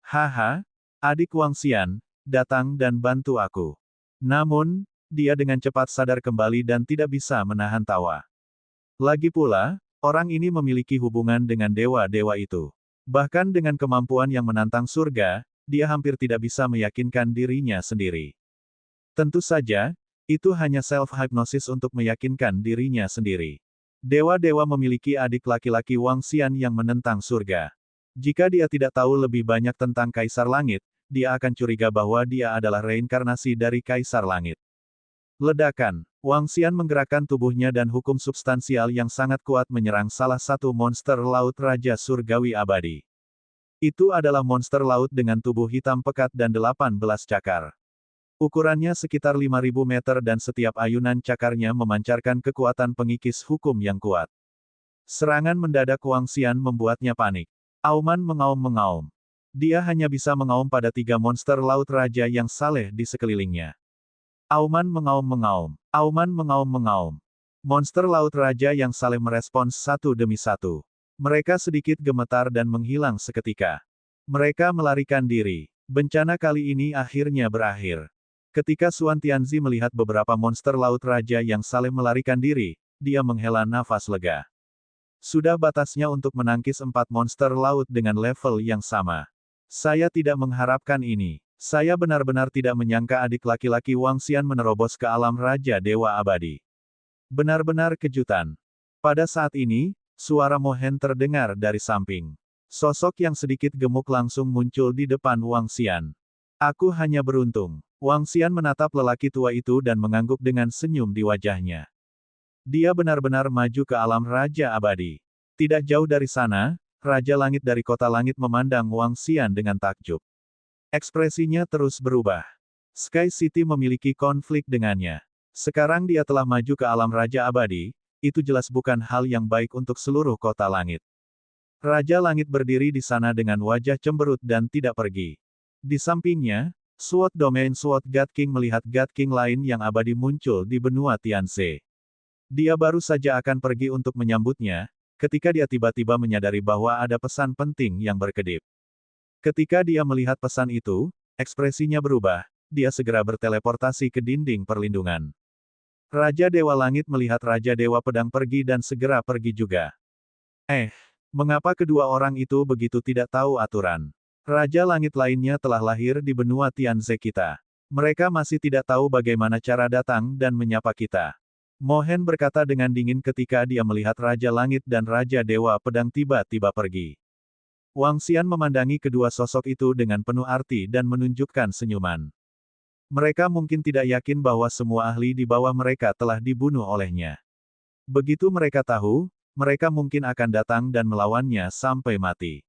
Haha, adik Wang Xian, datang dan bantu aku. Namun, dia dengan cepat sadar kembali dan tidak bisa menahan tawa. Lagi pula, orang ini memiliki hubungan dengan dewa-dewa itu. Bahkan dengan kemampuan yang menantang surga, dia hampir tidak bisa meyakinkan dirinya sendiri. Tentu saja, itu hanya self-hypnosis untuk meyakinkan dirinya sendiri. Dewa-dewa memiliki adik laki-laki Wang Xian yang menentang surga. Jika dia tidak tahu lebih banyak tentang Kaisar Langit, dia akan curiga bahwa dia adalah reinkarnasi dari Kaisar Langit. Ledakan. Wang Xian menggerakkan tubuhnya dan hukum substansial yang sangat kuat menyerang salah satu monster laut Raja Surgawi Abadi. Itu adalah monster laut dengan tubuh hitam pekat dan 18 cakar. Ukurannya sekitar 5.000 meter dan setiap ayunan cakarnya memancarkan kekuatan pengikis hukum yang kuat. Serangan mendadak Wang Xian membuatnya panik. Auman mengaum-mengaum. Dia hanya bisa mengaum pada 3 monster laut raja yang saleh di sekelilingnya. Auman mengaum-mengaum. Auman mengaum-mengaum. Monster laut raja yang saling merespons satu demi satu. Mereka sedikit gemetar dan menghilang seketika. Mereka melarikan diri. Bencana kali ini akhirnya berakhir. Ketika Xuan Tianzi melihat beberapa monster laut raja yang saling melarikan diri, dia menghela nafas lega. Sudah batasnya untuk menangkis 4 monster laut dengan level yang sama. Saya tidak mengharapkan ini. Saya benar-benar tidak menyangka adik laki-laki Wang Xian menerobos ke alam Raja Dewa Abadi. Benar-benar kejutan. Pada saat ini, suara Mo Hen terdengar dari samping. Sosok yang sedikit gemuk langsung muncul di depan Wang Xian. Aku hanya beruntung. Wang Xian menatap lelaki tua itu dan mengangguk dengan senyum di wajahnya. Dia benar-benar maju ke alam Raja Abadi. Tidak jauh dari sana, Raja Langit dari Kota Langit memandang Wang Xian dengan takjub. Ekspresinya terus berubah. Sky City memiliki konflik dengannya. Sekarang dia telah maju ke alam Raja Abadi, itu jelas bukan hal yang baik untuk seluruh Kota Langit. Raja Langit berdiri di sana dengan wajah cemberut dan tidak pergi. Di sampingnya, Sword Domain Sword God King melihat God King lain yang abadi muncul di benua Tianze. Dia baru saja akan pergi untuk menyambutnya, ketika dia tiba-tiba menyadari bahwa ada pesan penting yang berkedip. Ketika dia melihat pesan itu, ekspresinya berubah, dia segera berteleportasi ke dinding perlindungan. Raja Dewa Langit melihat Raja Dewa Pedang pergi dan segera pergi juga. Mengapa kedua orang itu begitu tidak tahu aturan? Raja Langit lainnya telah lahir di benua Tianze kita. Mereka masih tidak tahu bagaimana cara datang dan menyapa kita. Mo Hen berkata dengan dingin ketika dia melihat Raja Langit dan Raja Dewa Pedang tiba-tiba pergi. Wang Xian memandangi kedua sosok itu dengan penuh arti dan menunjukkan senyuman. Mereka mungkin tidak yakin bahwa semua ahli di bawah mereka telah dibunuh olehnya. Begitu mereka tahu, mereka mungkin akan datang dan melawannya sampai mati.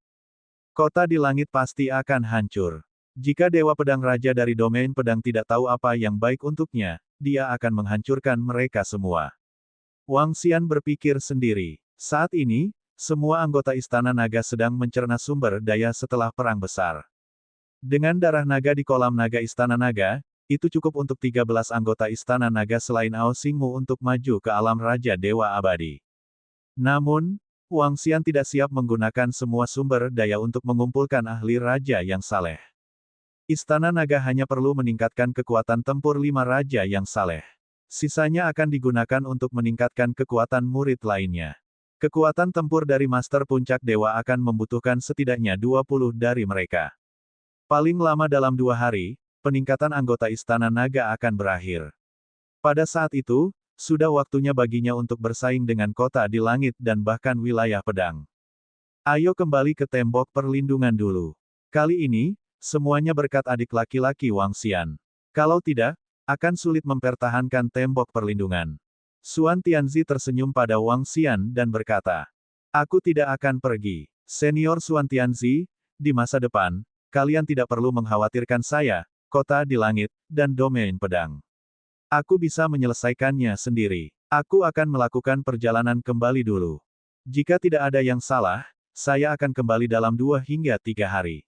Kota di langit pasti akan hancur. Jika Dewa Pedang Raja dari domain pedang tidak tahu apa yang baik untuknya, dia akan menghancurkan mereka semua. Wang Xian berpikir sendiri. Saat ini, semua anggota Istana Naga sedang mencerna sumber daya setelah Perang Besar. Dengan darah naga di kolam naga Istana Naga, itu cukup untuk 13 anggota Istana Naga selain Ao Xingmu untuk maju ke alam Raja Dewa Abadi. Namun, Wang Xian tidak siap menggunakan semua sumber daya untuk mengumpulkan ahli raja yang saleh. Istana Naga hanya perlu meningkatkan kekuatan tempur 5 raja yang saleh. Sisanya akan digunakan untuk meningkatkan kekuatan murid lainnya. Kekuatan tempur dari Master Puncak Dewa akan membutuhkan setidaknya 20 dari mereka. Paling lama dalam 2 hari, peningkatan anggota Istana Naga akan berakhir. Pada saat itu, sudah waktunya baginya untuk bersaing dengan kota di langit dan bahkan wilayah pedang. Ayo kembali ke tembok perlindungan dulu. Kali ini, semuanya berkat adik laki-laki Wang Xian. Kalau tidak, akan sulit mempertahankan tembok perlindungan. Xuan Tianzi tersenyum pada Wang Xian dan berkata, "Aku tidak akan pergi. Senior Xuan Tianzi, di masa depan, kalian tidak perlu mengkhawatirkan saya, kota di langit, dan domain pedang. Aku bisa menyelesaikannya sendiri. Aku akan melakukan perjalanan kembali dulu. Jika tidak ada yang salah, saya akan kembali dalam 2 hingga 3 hari."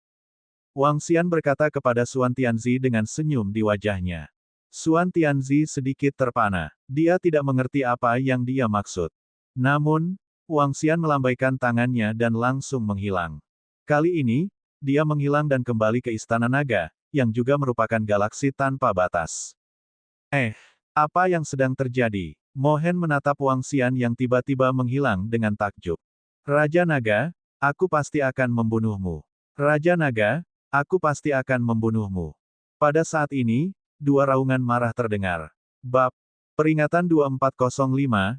Wang Xian berkata kepada Xuan Tianzi dengan senyum di wajahnya. Xuan Tianzi sedikit terpana. Dia tidak mengerti apa yang dia maksud. Namun, Wang Xian melambaikan tangannya dan langsung menghilang. Kali ini, dia menghilang dan kembali ke Istana Naga, yang juga merupakan galaksi tanpa batas. Apa yang sedang terjadi? Mo Hen menatap Wang Xian yang tiba-tiba menghilang dengan takjub. Raja Naga, aku pasti akan membunuhmu. Raja Naga, aku pasti akan membunuhmu. Pada saat ini, 2 raungan marah terdengar. Bab. Peringatan 2405.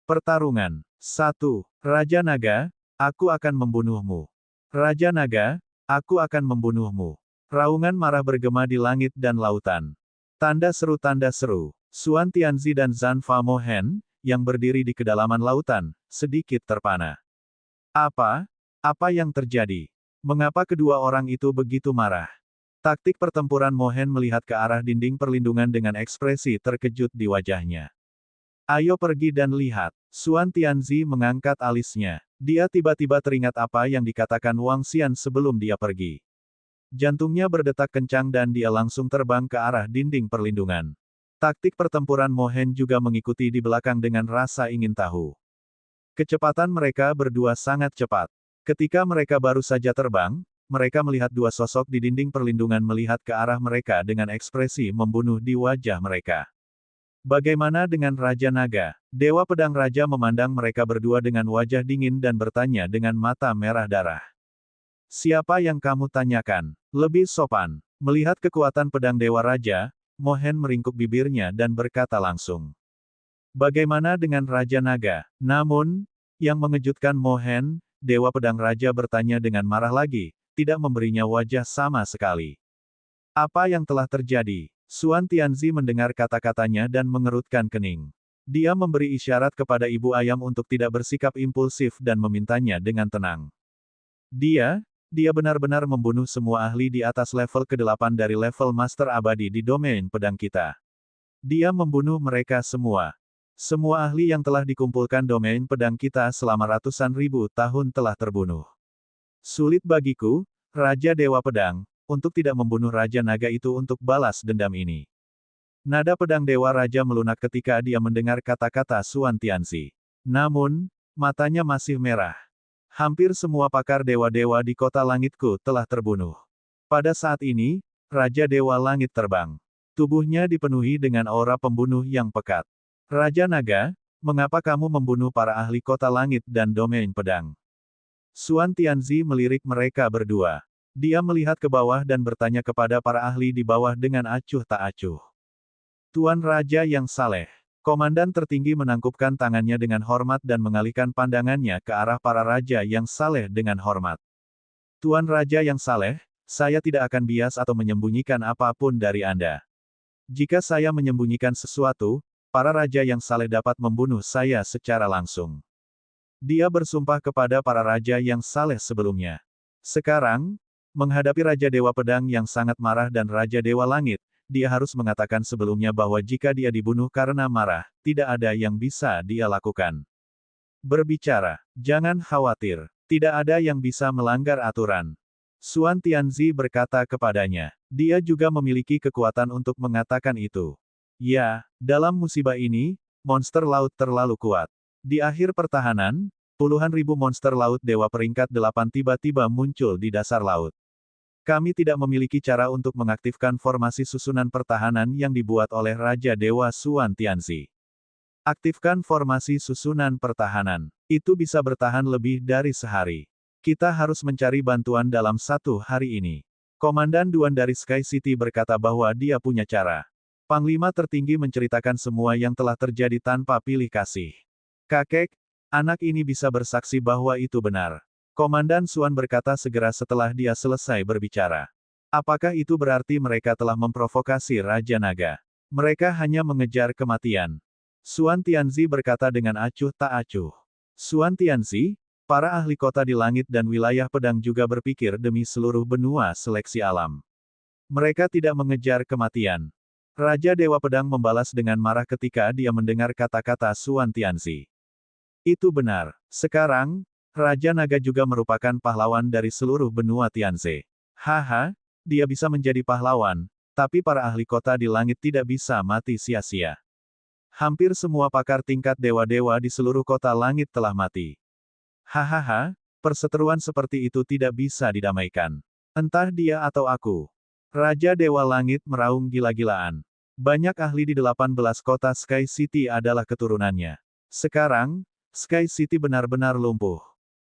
Pertarungan. 1. Raja Naga, aku akan membunuhmu. Raja Naga, aku akan membunuhmu. Raungan marah bergema di langit dan lautan. Tanda seru. Xuan Tianzi dan Zhan Fa Mo Hen, yang berdiri di kedalaman lautan, sedikit terpana. Apa yang terjadi? Mengapa kedua orang itu begitu marah? Taktik pertempuran Mo Hen melihat ke arah dinding perlindungan dengan ekspresi terkejut di wajahnya. Ayo pergi dan lihat. Xuan Tianzi mengangkat alisnya. Dia tiba-tiba teringat apa yang dikatakan Wang Xian sebelum dia pergi. Jantungnya berdetak kencang dan dia langsung terbang ke arah dinding perlindungan. Taktik pertempuran Mohen juga mengikuti di belakang dengan rasa ingin tahu. Kecepatan mereka berdua sangat cepat. Ketika mereka baru saja terbang, mereka melihat dua sosok di dinding perlindungan melihat ke arah mereka dengan ekspresi membunuh di wajah mereka. Bagaimana dengan Raja Naga? Dewa Pedang Raja memandang mereka berdua dengan wajah dingin dan bertanya dengan mata merah darah. Siapa yang kamu tanyakan? Lebih sopan. Melihat kekuatan pedang Dewa Raja, Mohen meringkuk bibirnya dan berkata langsung. Bagaimana dengan Raja Naga? Namun, yang mengejutkan Mohen, Dewa Pedang Raja bertanya dengan marah lagi, tidak memberinya wajah sama sekali. Apa yang telah terjadi? Suan Tianzi mendengar kata-katanya dan mengerutkan kening. Dia memberi isyarat kepada ibu ayam untuk tidak bersikap impulsif dan memintanya dengan tenang. Dia benar-benar membunuh semua ahli di atas level ke-8 dari level Master Abadi di domain pedang kita. Dia membunuh mereka semua. Semua ahli yang telah dikumpulkan domain pedang kita selama ratusan ribu tahun telah terbunuh. Sulit bagiku, Raja Dewa Pedang, untuk tidak membunuh Raja Naga itu untuk balas dendam ini. Nada pedang Dewa Raja melunak ketika dia mendengar kata-kata Suan Tianzi. Namun, matanya masih merah. Hampir semua pakar dewa-dewa di kota langitku telah terbunuh. Pada saat ini, Raja Dewa Langit terbang. Tubuhnya dipenuhi dengan aura pembunuh yang pekat. Raja Naga, mengapa kamu membunuh para ahli kota langit dan domain pedang? Suan Tianzi melirik mereka berdua. Dia melihat ke bawah dan bertanya kepada para ahli di bawah dengan acuh tak acuh. Tuan Raja yang saleh. Komandan tertinggi menangkupkan tangannya dengan hormat dan mengalihkan pandangannya ke arah para raja yang saleh dengan hormat. Tuan Raja yang saleh, saya tidak akan bias atau menyembunyikan apapun dari Anda. Jika saya menyembunyikan sesuatu, para raja yang saleh dapat membunuh saya secara langsung. Dia bersumpah kepada para raja yang saleh sebelumnya. Sekarang, menghadapi Raja Dewa Pedang yang sangat marah dan Raja Dewa Langit, dia harus mengatakan sebelumnya bahwa jika dia dibunuh karena marah, tidak ada yang bisa dia lakukan. Berbicara, jangan khawatir, tidak ada yang bisa melanggar aturan. Suan Tianzi berkata kepadanya. Dia juga memiliki kekuatan untuk mengatakan itu. Ya, dalam musibah ini, monster laut terlalu kuat. Di akhir pertahanan, puluhan ribu monster laut dewa peringkat 8 tiba-tiba muncul di dasar laut. Kami tidak memiliki cara untuk mengaktifkan formasi susunan pertahanan yang dibuat oleh Raja Dewa Suan Tianzi. Aktifkan formasi susunan pertahanan. Itu bisa bertahan lebih dari sehari. Kita harus mencari bantuan dalam 1 hari ini. Komandan Duan dari Sky City berkata bahwa dia punya cara. Panglima tertinggi menceritakan semua yang telah terjadi tanpa pilih kasih. Kakek, anak ini bisa bersaksi bahwa itu benar. Komandan Suan berkata segera setelah dia selesai berbicara. Apakah itu berarti mereka telah memprovokasi Raja Naga? Mereka hanya mengejar kematian. Suan Tianzi berkata dengan acuh tak acuh. Suan Tianzi, para ahli kota di langit dan wilayah pedang juga berpikir demi seluruh benua seleksi alam. Mereka tidak mengejar kematian. Raja Dewa Pedang membalas dengan marah ketika dia mendengar kata-kata Suan Tianzi. Itu benar. Sekarang, Raja Naga juga merupakan pahlawan dari seluruh benua Tianze. Haha, dia bisa menjadi pahlawan, tapi para ahli kota di langit tidak bisa mati sia-sia. Hampir semua pakar tingkat dewa-dewa di seluruh kota langit telah mati. Hahaha, perseteruan seperti itu tidak bisa didamaikan. Entah dia atau aku. Raja Dewa Langit meraung gila-gilaan. Banyak ahli di 18 kota Sky City adalah keturunannya. Sekarang, Sky City benar-benar lumpuh.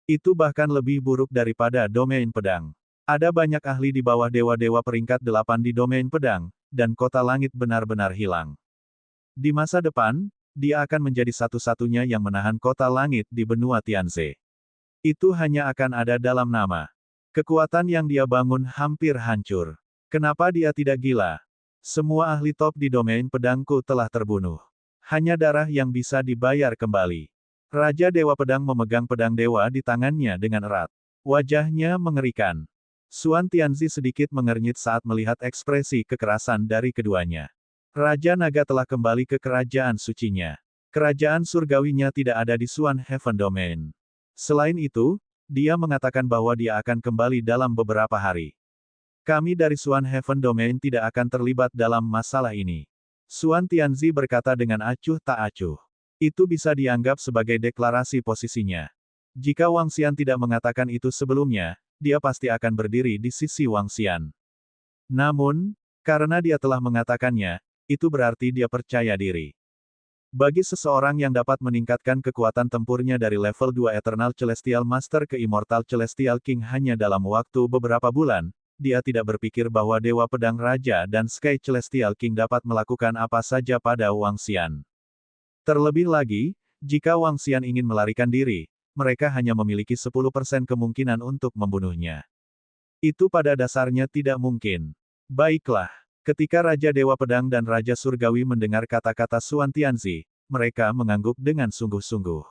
Itu bahkan lebih buruk daripada domain pedang. Ada banyak ahli di bawah dewa-dewa peringkat 8 di domain pedang, dan kota langit benar-benar hilang. Di masa depan, dia akan menjadi satu-satunya yang menahan kota langit di benua Tianze. Itu hanya akan ada dalam nama. Kekuatan yang dia bangun hampir hancur. Kenapa dia tidak gila? Semua ahli top di domain pedangku telah terbunuh. Hanya darah yang bisa dibayar kembali. Raja Dewa Pedang memegang pedang dewa di tangannya dengan erat. Wajahnya mengerikan. Suan Tianzi sedikit mengernyit saat melihat ekspresi kekerasan dari keduanya. Raja Naga telah kembali ke kerajaan sucinya. Kerajaan surgawinya tidak ada di Suan Heaven Domain. Selain itu, dia mengatakan bahwa dia akan kembali dalam beberapa hari. Kami dari Xuan Heaven Domain tidak akan terlibat dalam masalah ini. Xuan Tianzi berkata dengan acuh tak acuh. Itu bisa dianggap sebagai deklarasi posisinya. Jika Wang Xian tidak mengatakan itu sebelumnya, dia pasti akan berdiri di sisi Wang Xian. Namun, karena dia telah mengatakannya, itu berarti dia percaya diri. Bagi seseorang yang dapat meningkatkan kekuatan tempurnya dari level 2 Eternal Celestial Master ke Immortal Celestial King hanya dalam waktu beberapa bulan, dia tidak berpikir bahwa Dewa Pedang Raja dan Sky Celestial King dapat melakukan apa saja pada Wang Xian. Terlebih lagi, jika Wang Xian ingin melarikan diri, mereka hanya memiliki 10% kemungkinan untuk membunuhnya. Itu pada dasarnya tidak mungkin. Baiklah, ketika Raja Dewa Pedang dan Raja Surgawi mendengar kata-kata Xuan Tianzi, mereka mengangguk dengan sungguh-sungguh.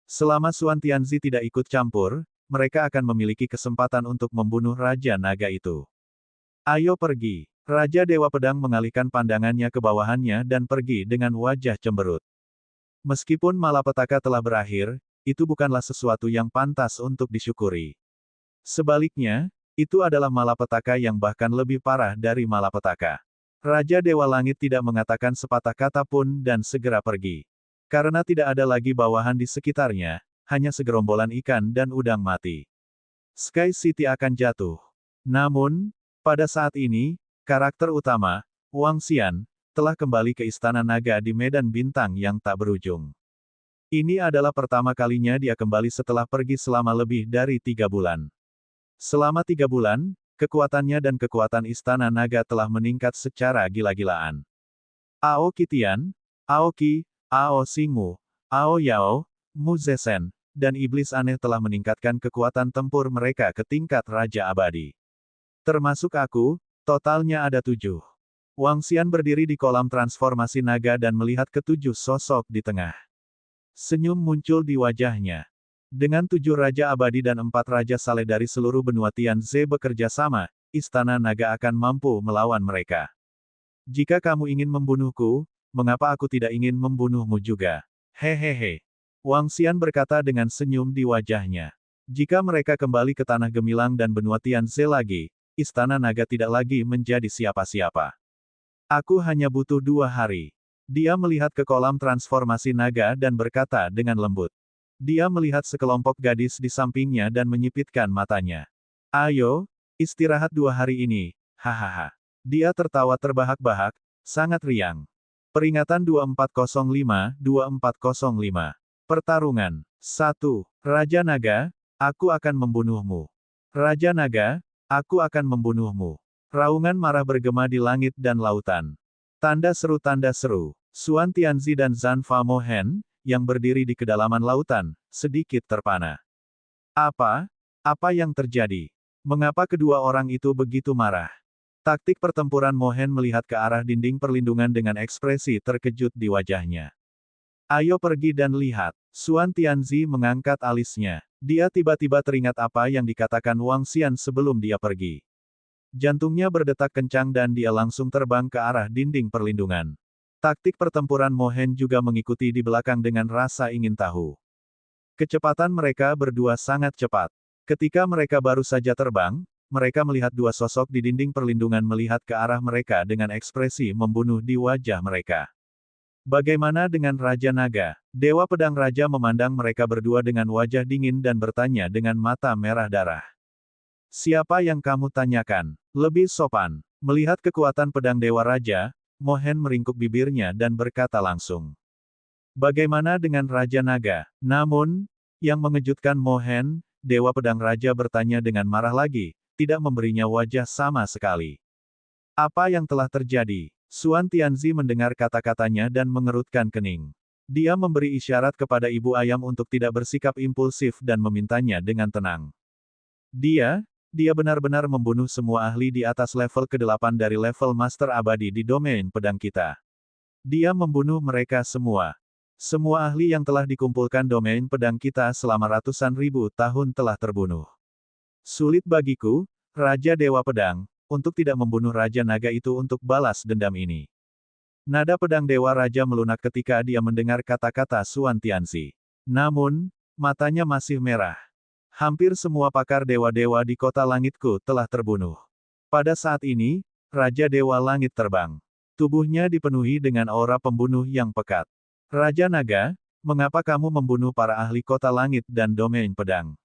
Selama Xuan Tianzi tidak ikut campur, mereka akan memiliki kesempatan untuk membunuh Raja Naga itu. Ayo pergi. Raja Dewa Pedang mengalihkan pandangannya ke bawahannya dan pergi dengan wajah cemberut. Meskipun malapetaka telah berakhir, itu bukanlah sesuatu yang pantas untuk disyukuri. Sebaliknya, itu adalah malapetaka yang bahkan lebih parah dari malapetaka. Raja Dewa Langit tidak mengatakan sepatah kata pun dan segera pergi. Karena tidak ada lagi bawahan di sekitarnya, hanya segerombolan ikan dan udang mati. Sky City akan jatuh. Namun, pada saat ini, karakter utama, Wang Xian, telah kembali ke Istana Naga di medan bintang yang tak berujung. Ini adalah pertama kalinya dia kembali setelah pergi selama lebih dari 3 bulan. Selama 3 bulan, kekuatannya dan kekuatan Istana Naga telah meningkat secara gila-gilaan. Ao Qitian, Ao Qi, Ao Xingwu, Ao Yao, Mu Zesen, dan Iblis Aneh telah meningkatkan kekuatan tempur mereka ke tingkat Raja Abadi. Termasuk aku, totalnya ada 7. Wang Xian berdiri di kolam transformasi naga dan melihat ketujuh sosok di tengah. Senyum muncul di wajahnya. Dengan 7 Raja Abadi dan 4 Raja Saleh dari seluruh benua Tianze bekerja sama, Istana Naga akan mampu melawan mereka. Jika kamu ingin membunuhku, mengapa aku tidak ingin membunuhmu juga? Hehehe. Wang Xian berkata dengan senyum di wajahnya. Jika mereka kembali ke Tanah Gemilang dan benua Tianze lagi, Istana Naga tidak lagi menjadi siapa-siapa. Aku hanya butuh 2 hari. Dia melihat ke kolam transformasi naga dan berkata dengan lembut. Dia melihat sekelompok gadis di sampingnya dan menyipitkan matanya. Ayo, istirahat 2 hari ini, hahaha. Dia tertawa terbahak-bahak, sangat riang. Peringatan 2405. Pertarungan. 1. Raja Naga, aku akan membunuhmu. Raja Naga, aku akan membunuhmu. Raungan marah bergema di langit dan lautan. Tanda seru. Xuan Tianzi dan Zhan Famo Hen, yang berdiri di kedalaman lautan, sedikit terpana. Apa yang terjadi? Mengapa kedua orang itu begitu marah? Taktik pertempuran Mohen melihat ke arah dinding perlindungan dengan ekspresi terkejut di wajahnya. Ayo pergi dan lihat. Xuan Tianzi mengangkat alisnya. Dia tiba-tiba teringat apa yang dikatakan Wang Xian sebelum dia pergi. Jantungnya berdetak kencang dan dia langsung terbang ke arah dinding perlindungan. Taktik pertempuran Mohen juga mengikuti di belakang dengan rasa ingin tahu. Kecepatan mereka berdua sangat cepat. Ketika mereka baru saja terbang, mereka melihat 2 sosok di dinding perlindungan melihat ke arah mereka dengan ekspresi membunuh di wajah mereka. Bagaimana dengan Raja Naga? Dewa Pedang Raja memandang mereka berdua dengan wajah dingin dan bertanya dengan mata merah darah. Siapa yang kamu tanyakan? Lebih sopan. Melihat kekuatan pedang Dewa Raja, Mohen meringkuk bibirnya dan berkata langsung. Bagaimana dengan Raja Naga? Namun, yang mengejutkan Mohen, Dewa Pedang Raja bertanya dengan marah lagi, tidak memberinya wajah sama sekali. Apa yang telah terjadi? Xuan Tianzi mendengar kata-katanya dan mengerutkan kening. Dia memberi isyarat kepada ibu ayam untuk tidak bersikap impulsif dan memintanya dengan tenang. Dia benar-benar membunuh semua ahli di atas level ke-8 dari level Master Abadi di domain pedang kita. Dia membunuh mereka semua. Semua ahli yang telah dikumpulkan domain pedang kita selama ratusan ribu tahun telah terbunuh. Sulit bagiku, Raja Dewa Pedang, untuk tidak membunuh Raja Naga itu untuk balas dendam ini. Nada pedang Dewa Raja melunak ketika dia mendengar kata-kata Xuan Tianzi. Namun, matanya masih merah. Hampir semua pakar dewa-dewa di kota langitku telah terbunuh. Pada saat ini, Raja Dewa Langit terbang. Tubuhnya dipenuhi dengan aura pembunuh yang pekat. Raja Naga, mengapa kamu membunuh para ahli kota langit dan domain pedang?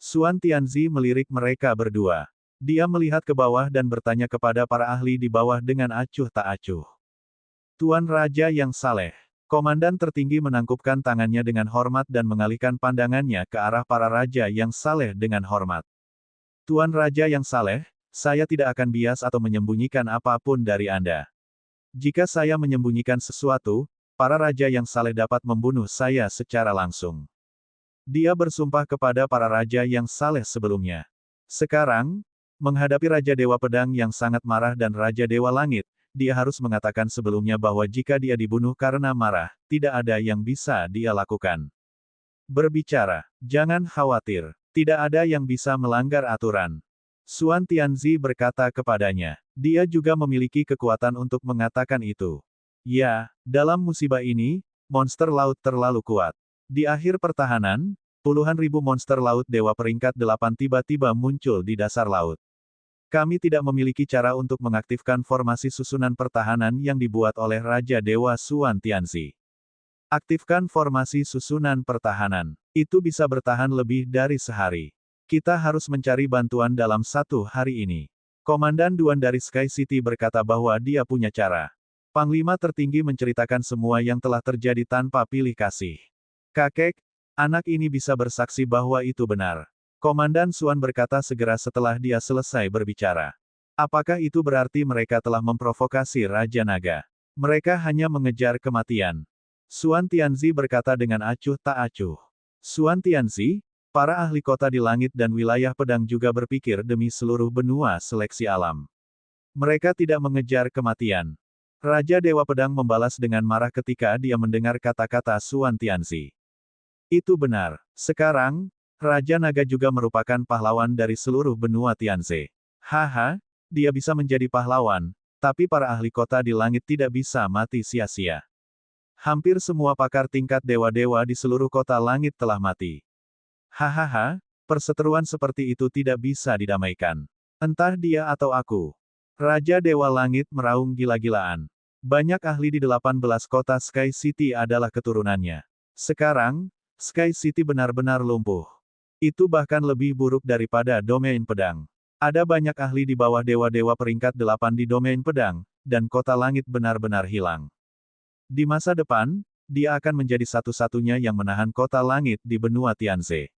Xuan Tianzi melirik mereka berdua. Dia melihat ke bawah dan bertanya kepada para ahli di bawah dengan acuh tak acuh. Tuan Raja yang saleh. Komandan tertinggi menangkupkan tangannya dengan hormat dan mengalihkan pandangannya ke arah para raja yang saleh dengan hormat. Tuan Raja yang saleh, saya tidak akan bias atau menyembunyikan apapun dari Anda. Jika saya menyembunyikan sesuatu, para raja yang saleh dapat membunuh saya secara langsung. Dia bersumpah kepada para raja yang saleh sebelumnya. Sekarang, menghadapi Raja Dewa Pedang yang sangat marah dan Raja Dewa Langit, dia harus mengatakan sebelumnya bahwa jika dia dibunuh karena marah, tidak ada yang bisa dia lakukan. Berbicara, jangan khawatir, tidak ada yang bisa melanggar aturan. Xuan Tianzi berkata kepadanya. Dia juga memiliki kekuatan untuk mengatakan itu. Ya, dalam musibah ini, monster laut terlalu kuat. Di akhir pertahanan, puluhan ribu monster laut dewa peringkat 8 tiba-tiba muncul di dasar laut. Kami tidak memiliki cara untuk mengaktifkan formasi susunan pertahanan yang dibuat oleh Raja Dewa Xuan Tianzi. Aktifkan formasi susunan pertahanan. Itu bisa bertahan lebih dari sehari. Kita harus mencari bantuan dalam 1 hari ini. Komandan Duan dari Sky City berkata bahwa dia punya cara. Panglima tertinggi menceritakan semua yang telah terjadi tanpa pilih kasih. Kakek, anak ini bisa bersaksi bahwa itu benar. Komandan Xuan berkata segera setelah dia selesai berbicara. Apakah itu berarti mereka telah memprovokasi Raja Naga? Mereka hanya mengejar kematian. Xuan Tianzi berkata dengan acuh tak acuh. Xuan Tianzi, para ahli kota di langit dan wilayah pedang juga berpikir demi seluruh benua seleksi alam. Mereka tidak mengejar kematian. Raja Dewa Pedang membalas dengan marah ketika dia mendengar kata-kata Xuan Tianzi. Itu benar. Sekarang, Raja Naga juga merupakan pahlawan dari seluruh benua Tianze. Haha, dia bisa menjadi pahlawan, tapi para ahli kota di langit tidak bisa mati sia-sia. Hampir semua pakar tingkat dewa-dewa di seluruh kota langit telah mati. Hahaha, perseteruan seperti itu tidak bisa didamaikan. Entah dia atau aku. Raja Dewa Langit meraung gila-gilaan. Banyak ahli di 18 kota Sky City adalah keturunannya. Sekarang, Sky City benar-benar lumpuh. Itu bahkan lebih buruk daripada domain pedang. Ada banyak ahli di bawah dewa-dewa peringkat 8 di domain pedang, dan kota langit benar-benar hilang. Di masa depan, dia akan menjadi satu-satunya yang menahan kota langit di benua Tianze.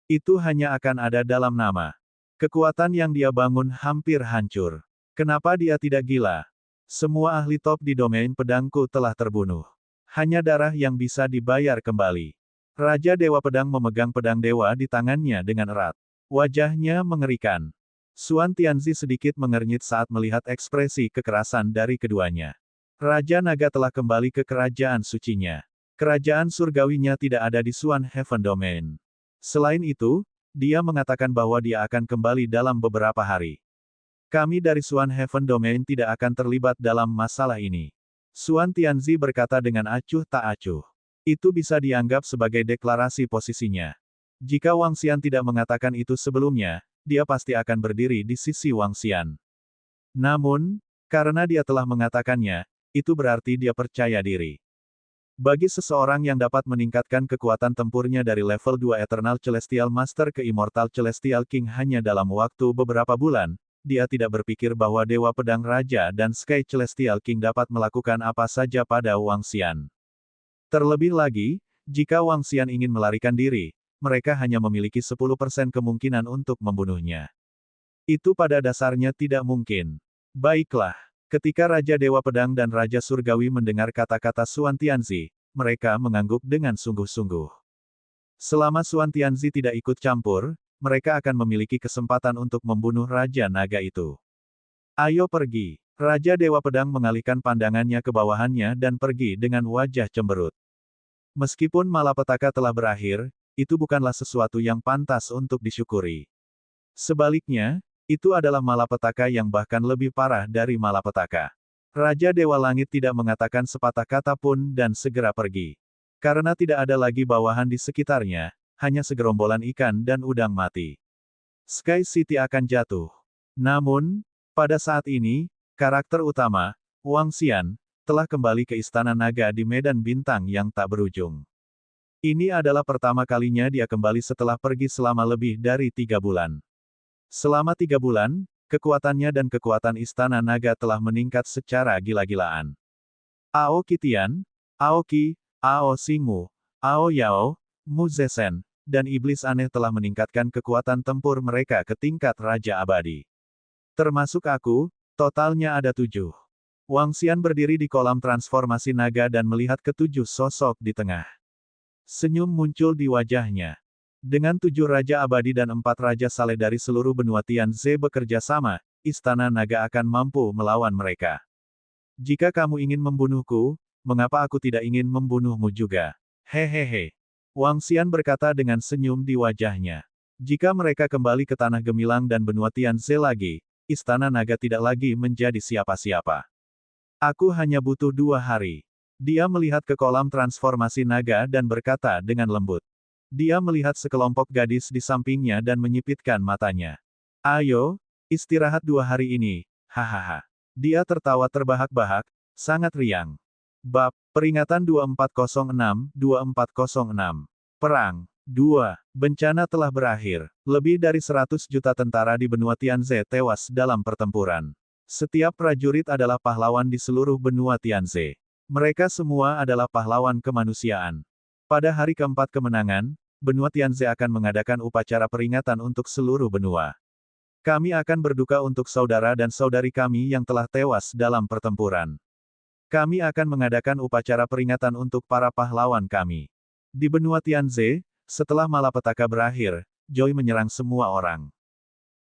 Itu hanya akan ada dalam nama. Kekuatan yang dia bangun hampir hancur. Kenapa dia tidak gila? Semua ahli top di domain pedangku telah terbunuh. Hanya darah yang bisa dibayar kembali. Raja Dewa Pedang memegang pedang dewa di tangannya dengan erat. Wajahnya mengerikan. Xuan Tianzi sedikit mengernyit saat melihat ekspresi kekerasan dari keduanya. Raja Naga telah kembali ke kerajaan sucinya. Kerajaan surgawinya tidak ada di Xuan Heaven Domain. Selain itu, dia mengatakan bahwa dia akan kembali dalam beberapa hari. Kami dari Xuan Heaven Domain tidak akan terlibat dalam masalah ini. Xuan Tianzi berkata dengan acuh tak acuh. Itu bisa dianggap sebagai deklarasi posisinya. Jika Wang Xian tidak mengatakan itu sebelumnya, dia pasti akan berdiri di sisi Wang Xian. Namun, karena dia telah mengatakannya, itu berarti dia percaya diri. Bagi seseorang yang dapat meningkatkan kekuatan tempurnya dari level 2 Eternal Celestial Master ke Immortal Celestial King hanya dalam waktu beberapa bulan, dia tidak berpikir bahwa Dewa Pedang Raja dan Sky Celestial King dapat melakukan apa saja pada Wang Xian. Terlebih lagi, jika Wang Xian ingin melarikan diri, mereka hanya memiliki 10% kemungkinan untuk membunuhnya. Itu pada dasarnya tidak mungkin. Baiklah. Ketika Raja Dewa Pedang dan Raja Surgawi mendengar kata-kata Xuan Tianzi, mereka mengangguk dengan sungguh-sungguh. Selama Xuan Tianzi tidak ikut campur, mereka akan memiliki kesempatan untuk membunuh Raja Naga itu. Ayo pergi. Raja Dewa Pedang mengalihkan pandangannya ke bawahannya dan pergi dengan wajah cemberut. Meskipun malapetaka telah berakhir, itu bukanlah sesuatu yang pantas untuk disyukuri. Sebaliknya, itu adalah malapetaka yang bahkan lebih parah dari malapetaka. Raja Dewa Langit tidak mengatakan sepatah kata pun dan segera pergi. Karena tidak ada lagi bawahan di sekitarnya, hanya segerombolan ikan dan udang mati. Sky City akan jatuh. Namun, Pada saat ini, karakter utama, Wang Xian, telah kembali ke Istana Naga di Medan Bintang yang tak berujung. Ini adalah pertama kalinya dia kembali setelah pergi selama lebih dari 3 bulan. Selama 3 bulan, kekuatannya dan kekuatan Istana Naga telah meningkat secara gila-gilaan. Aoki Tian, Aoki, Ao Xingmu, Ao Yao, Mu Zesen, dan Iblis Aneh telah meningkatkan kekuatan tempur mereka ke tingkat Raja Abadi. Termasuk aku, totalnya ada 7. Wang Xian berdiri di kolam transformasi naga dan melihat ketujuh sosok di tengah. Senyum muncul di wajahnya. Dengan 7 Raja Abadi dan 4 Raja Saleh dari seluruh benua Tianze bekerja sama, Istana Naga akan mampu melawan mereka. Jika kamu ingin membunuhku, mengapa aku tidak ingin membunuhmu juga? Hehehe. Wang Xian berkata dengan senyum di wajahnya. Jika mereka kembali ke Tanah Gemilang dan benua Tianze lagi, Istana Naga tidak lagi menjadi siapa-siapa. Aku hanya butuh 2 hari. Dia melihat ke kolam transformasi naga dan berkata dengan lembut. Dia melihat sekelompok gadis di sampingnya dan menyipitkan matanya. Ayo, istirahat 2 hari ini, hahaha. Dia tertawa terbahak-bahak, sangat riang. Bab, peringatan 2406. Perang. 2. Bencana telah berakhir. Lebih dari 100 juta tentara di benua Tianze tewas dalam pertempuran. Setiap prajurit adalah pahlawan di seluruh benua Tianze. Mereka semua adalah pahlawan kemanusiaan. Pada hari keempat kemenangan, benua Tianze akan mengadakan upacara peringatan untuk seluruh benua. Kami akan berduka untuk saudara dan saudari kami yang telah tewas dalam pertempuran. Kami akan mengadakan upacara peringatan untuk para pahlawan kami. Di benua Tianze, setelah malapetaka berakhir, Joy menyerang semua orang.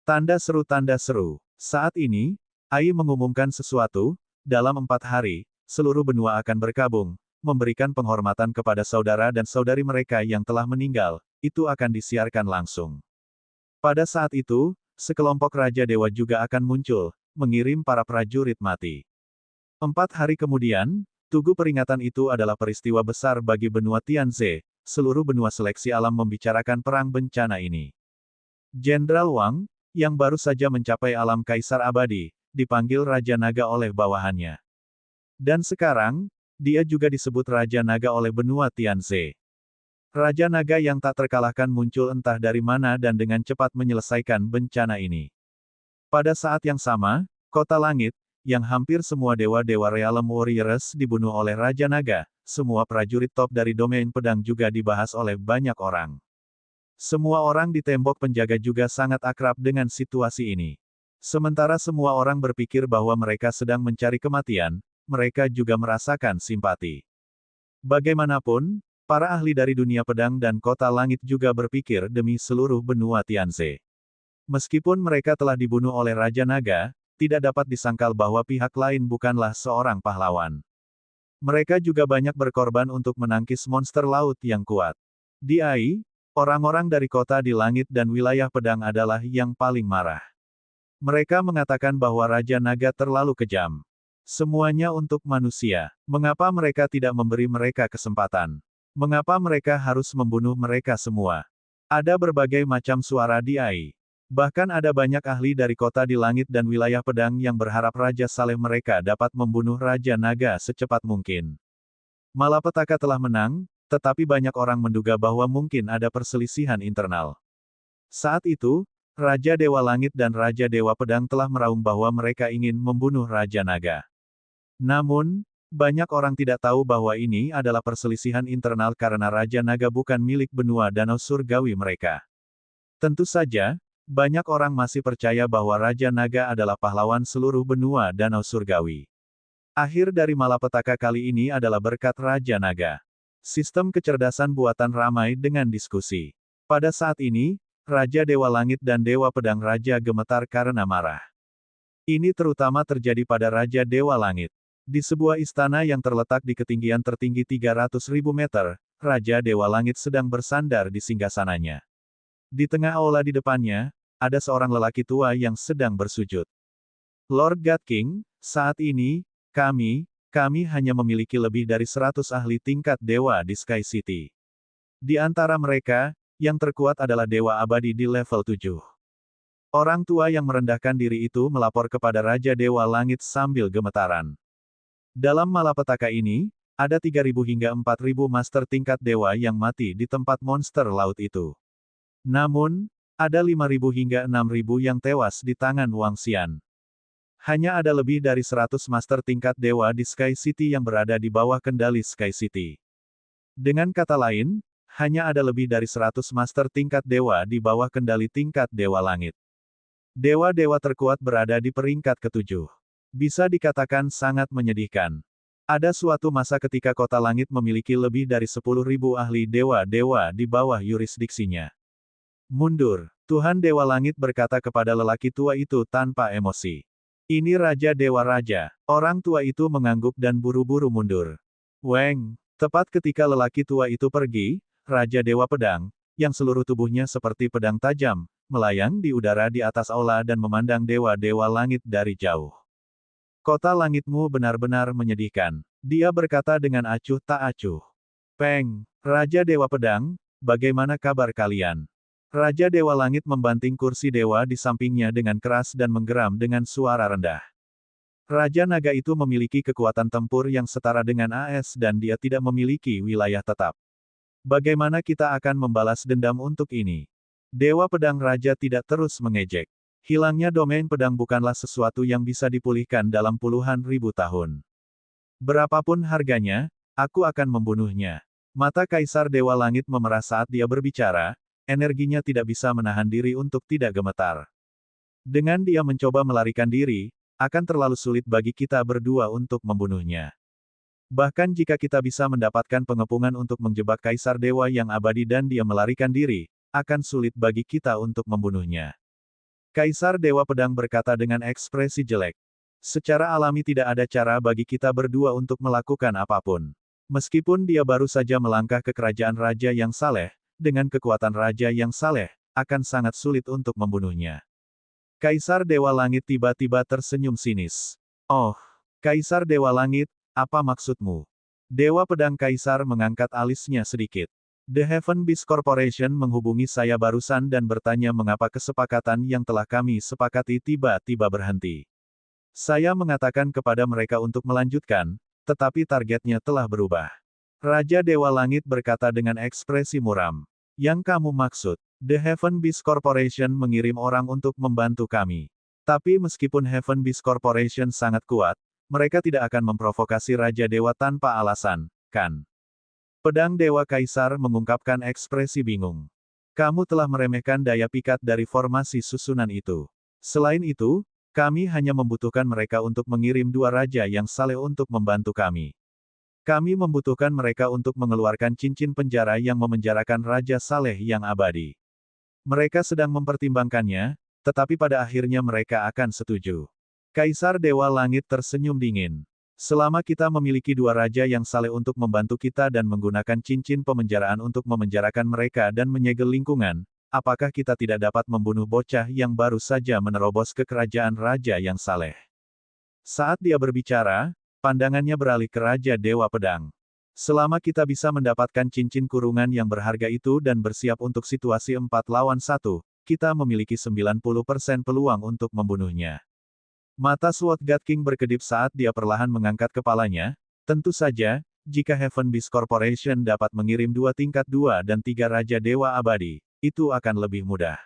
Tanda seru. Saat ini, Ai mengumumkan sesuatu, dalam 4 hari, seluruh benua akan berkabung, memberikan penghormatan kepada saudara dan saudari mereka yang telah meninggal, itu akan disiarkan langsung. Pada saat itu, sekelompok Raja Dewa juga akan muncul, mengirim para prajurit mati. 4 hari kemudian, tugu peringatan itu adalah peristiwa besar bagi benua Tianze. Seluruh benua seleksi alam membicarakan perang bencana ini. Jenderal Wang, yang baru saja mencapai alam Kaisar Abadi, dipanggil Raja Naga oleh bawahannya. Dan sekarang, dia juga disebut Raja Naga oleh benua Tianze. Raja Naga yang tak terkalahkan muncul entah dari mana dan dengan cepat menyelesaikan bencana ini. Pada saat yang sama, Kota Langit, yang hampir semua dewa-dewa Realm Warriors dibunuh oleh Raja Naga, semua prajurit top dari domain pedang juga dibahas oleh banyak orang. Semua orang di tembok penjaga juga sangat akrab dengan situasi ini. Sementara semua orang berpikir bahwa mereka sedang mencari kematian, mereka juga merasakan simpati. Bagaimanapun, para ahli dari dunia pedang dan Kota Langit juga berpikir demi seluruh benua Tianze. Meskipun mereka telah dibunuh oleh Raja Naga, tidak dapat disangkal bahwa pihak lain bukanlah seorang pahlawan. Mereka juga banyak berkorban untuk menangkis monster laut yang kuat. Di Ai, orang-orang dari kota di langit dan wilayah pedang adalah yang paling marah. Mereka mengatakan bahwa Raja Naga terlalu kejam. Semuanya untuk manusia. Mengapa mereka tidak memberi mereka kesempatan? Mengapa mereka harus membunuh mereka semua? Ada berbagai macam suara di Ai. Bahkan ada banyak ahli dari kota di langit dan wilayah pedang yang berharap Raja Saleh mereka dapat membunuh Raja Naga secepat mungkin. Malapetaka telah menang, tetapi banyak orang menduga bahwa mungkin ada perselisihan internal. Saat itu, Raja Dewa Langit dan Raja Dewa Pedang telah meraung bahwa mereka ingin membunuh Raja Naga. Namun, banyak orang tidak tahu bahwa ini adalah perselisihan internal karena Raja Naga bukan milik benua danau surgawi mereka. Tentu saja, banyak orang masih percaya bahwa Raja Naga adalah pahlawan seluruh benua danau surgawi. Akhir dari malapetaka kali ini adalah berkat Raja Naga. Sistem kecerdasan buatan ramai dengan diskusi. Pada saat ini, Raja Dewa Langit dan Dewa Pedang Raja gemetar karena marah. Ini terutama terjadi pada Raja Dewa Langit. Di sebuah istana yang terletak di ketinggian tertinggi 300.000 meter, Raja Dewa Langit sedang bersandar di singgasananya. Di tengah aula di depannya, ada seorang lelaki tua yang sedang bersujud. Lord God King, saat ini, kami hanya memiliki lebih dari 100 ahli tingkat dewa di Sky City. Di antara mereka, yang terkuat adalah Dewa Abadi di level 7. Orang tua yang merendahkan diri itu melapor kepada Raja Dewa Langit sambil gemetaran. Dalam malapetaka ini, ada 3.000 hingga 4.000 master tingkat dewa yang mati di tempat monster laut itu. Namun, ada 5.000 hingga 6.000 yang tewas di tangan Wang Xian. Hanya ada lebih dari 100 master tingkat dewa di Sky City yang berada di bawah kendali Sky City. Dengan kata lain, hanya ada lebih dari 100 master tingkat dewa di bawah kendali tingkat dewa langit. Dewa-dewa terkuat berada di peringkat ketujuh. Bisa dikatakan sangat menyedihkan. Ada suatu masa ketika kota langit memiliki lebih dari 10.000 ahli dewa-dewa di bawah yurisdiksinya. Mundur, Tuhan Dewa Langit berkata kepada lelaki tua itu tanpa emosi. Ini Raja Dewa Raja. Orang tua itu mengangguk dan buru-buru mundur. Weng, tepat ketika lelaki tua itu pergi, Raja Dewa Pedang, yang seluruh tubuhnya seperti pedang tajam, melayang di udara di atas aula dan memandang dewa-dewa langit dari jauh. Kota langitmu benar-benar menyedihkan. Dia berkata dengan acuh tak acuh. Peng, Raja Dewa Pedang, bagaimana kabar kalian? Raja Dewa Langit membanting kursi dewa di sampingnya dengan keras dan menggeram dengan suara rendah. Raja Naga itu memiliki kekuatan tempur yang setara dengan AS dan dia tidak memiliki wilayah tetap. Bagaimana kita akan membalas dendam untuk ini? Dewa Pedang Raja tidak terus mengejek. Hilangnya domain pedang bukanlah sesuatu yang bisa dipulihkan dalam puluhan ribu tahun. Berapapun harganya, aku akan membunuhnya. Mata Kaisar Dewa Langit memerah saat dia berbicara, energinya tidak bisa menahan diri untuk tidak gemetar. Dengan dia mencoba melarikan diri, akan terlalu sulit bagi kita berdua untuk membunuhnya. Bahkan jika kita bisa mendapatkan pengepungan untuk menjebak Kaisar Dewa yang abadi dan dia melarikan diri, akan sulit bagi kita untuk membunuhnya. Kaisar Dewa Pedang berkata dengan ekspresi jelek. Secara alami tidak ada cara bagi kita berdua untuk melakukan apapun. Meskipun dia baru saja melangkah ke kerajaan Raja yang saleh, dengan kekuatan Raja yang saleh, akan sangat sulit untuk membunuhnya. Kaisar Dewa Langit tiba-tiba tersenyum sinis. Oh, Kaisar Dewa Langit, apa maksudmu? Dewa Pedang Kaisar mengangkat alisnya sedikit. The Heaven Beast Corporation menghubungi saya barusan dan bertanya mengapa kesepakatan yang telah kami sepakati tiba-tiba berhenti. Saya mengatakan kepada mereka untuk melanjutkan, tetapi targetnya telah berubah. Raja Dewa Langit berkata dengan ekspresi muram. Yang kamu maksud, The Heaven Beast Corporation mengirim orang untuk membantu kami. Tapi meskipun Heaven Beast Corporation sangat kuat, mereka tidak akan memprovokasi Raja Dewa tanpa alasan, kan? Pedang Dewa Kaisar mengungkapkan ekspresi bingung. Kamu telah meremehkan daya pikat dari formasi susunan itu. Selain itu, kami hanya membutuhkan mereka untuk mengirim dua raja yang saleh untuk membantu kami. Kami membutuhkan mereka untuk mengeluarkan cincin penjara yang memenjarakan Raja Saleh yang abadi. Mereka sedang mempertimbangkannya, tetapi pada akhirnya mereka akan setuju. Kaisar Dewa Langit tersenyum dingin. Selama kita memiliki dua raja yang saleh untuk membantu kita dan menggunakan cincin pemenjaraan untuk memenjarakan mereka dan menyegel lingkungan, apakah kita tidak dapat membunuh bocah yang baru saja menerobos ke kerajaan Raja yang saleh? Saat dia berbicara, pandangannya beralih ke Raja Dewa Pedang. Selama kita bisa mendapatkan cincin kurungan yang berharga itu dan bersiap untuk situasi 4 lawan 1, kita memiliki 90% peluang untuk membunuhnya. Mata Sword God King berkedip saat dia perlahan mengangkat kepalanya. Tentu saja, jika Heaven Beast Corporation dapat mengirim 2 tingkat 2 dan 3 Raja Dewa Abadi, itu akan lebih mudah.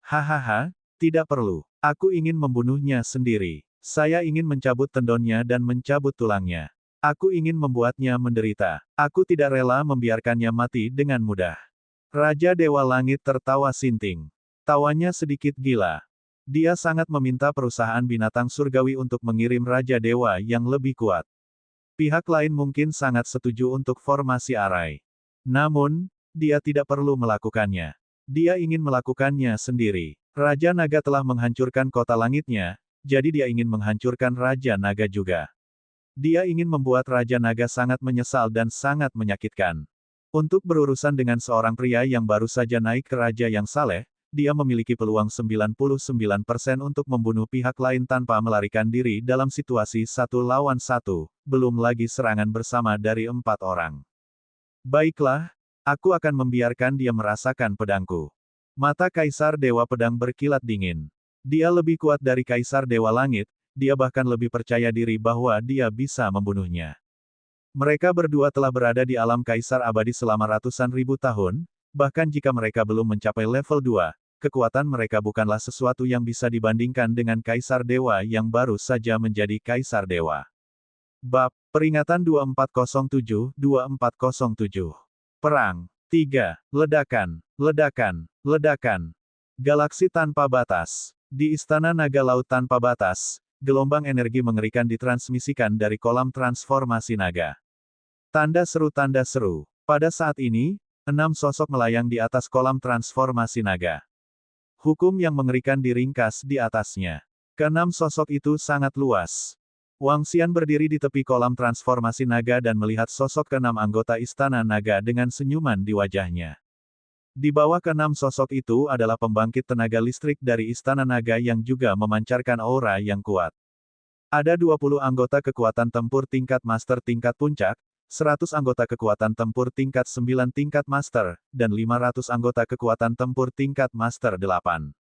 Hahaha, tidak perlu. Aku ingin membunuhnya sendiri. Saya ingin mencabut tendonnya dan mencabut tulangnya. Aku ingin membuatnya menderita. Aku tidak rela membiarkannya mati dengan mudah. Raja Dewa Langit tertawa sinting. Tawanya sedikit gila. Dia sangat meminta perusahaan binatang surgawi untuk mengirim Raja Dewa yang lebih kuat. Pihak lain mungkin sangat setuju untuk formasi arai. Namun, dia tidak perlu melakukannya. Dia ingin melakukannya sendiri. Raja Naga telah menghancurkan kota langitnya, jadi dia ingin menghancurkan Raja Naga juga. Dia ingin membuat Raja Naga sangat menyesal dan sangat menyakitkan. Untuk berurusan dengan seorang pria yang baru saja naik ke Raja yang saleh, dia memiliki peluang 99% untuk membunuh pihak lain tanpa melarikan diri dalam situasi 1 lawan 1, belum lagi serangan bersama dari 4 orang. Baiklah, aku akan membiarkan dia merasakan pedangku. Mata Kaisar Dewa Pedang berkilat dingin. Dia lebih kuat dari Kaisar Dewa Langit, dia bahkan lebih percaya diri bahwa dia bisa membunuhnya. Mereka berdua telah berada di alam Kaisar Abadi selama ratusan ribu tahun, bahkan jika mereka belum mencapai level 2, kekuatan mereka bukanlah sesuatu yang bisa dibandingkan dengan Kaisar Dewa yang baru saja menjadi Kaisar Dewa. Bab Peringatan 2407. Perang 3. Ledakan, ledakan, ledakan. Galaksi tanpa batas. Di Istana Naga Laut Tanpa Batas, gelombang energi mengerikan ditransmisikan dari kolam transformasi naga. Tanda seru. Pada saat ini, 6 sosok melayang di atas kolam transformasi naga. Hukum yang mengerikan diringkas di atasnya. Keenam sosok itu sangat luas. Wang Xian berdiri di tepi kolam transformasi naga dan melihat sosok keenam anggota Istana Naga dengan senyuman di wajahnya. Di bawah keenam sosok itu adalah pembangkit tenaga listrik dari Istana Naga yang juga memancarkan aura yang kuat. Ada 20 anggota kekuatan tempur tingkat master tingkat puncak, 100 anggota kekuatan tempur tingkat 9 tingkat master, dan 500 anggota kekuatan tempur tingkat master 8.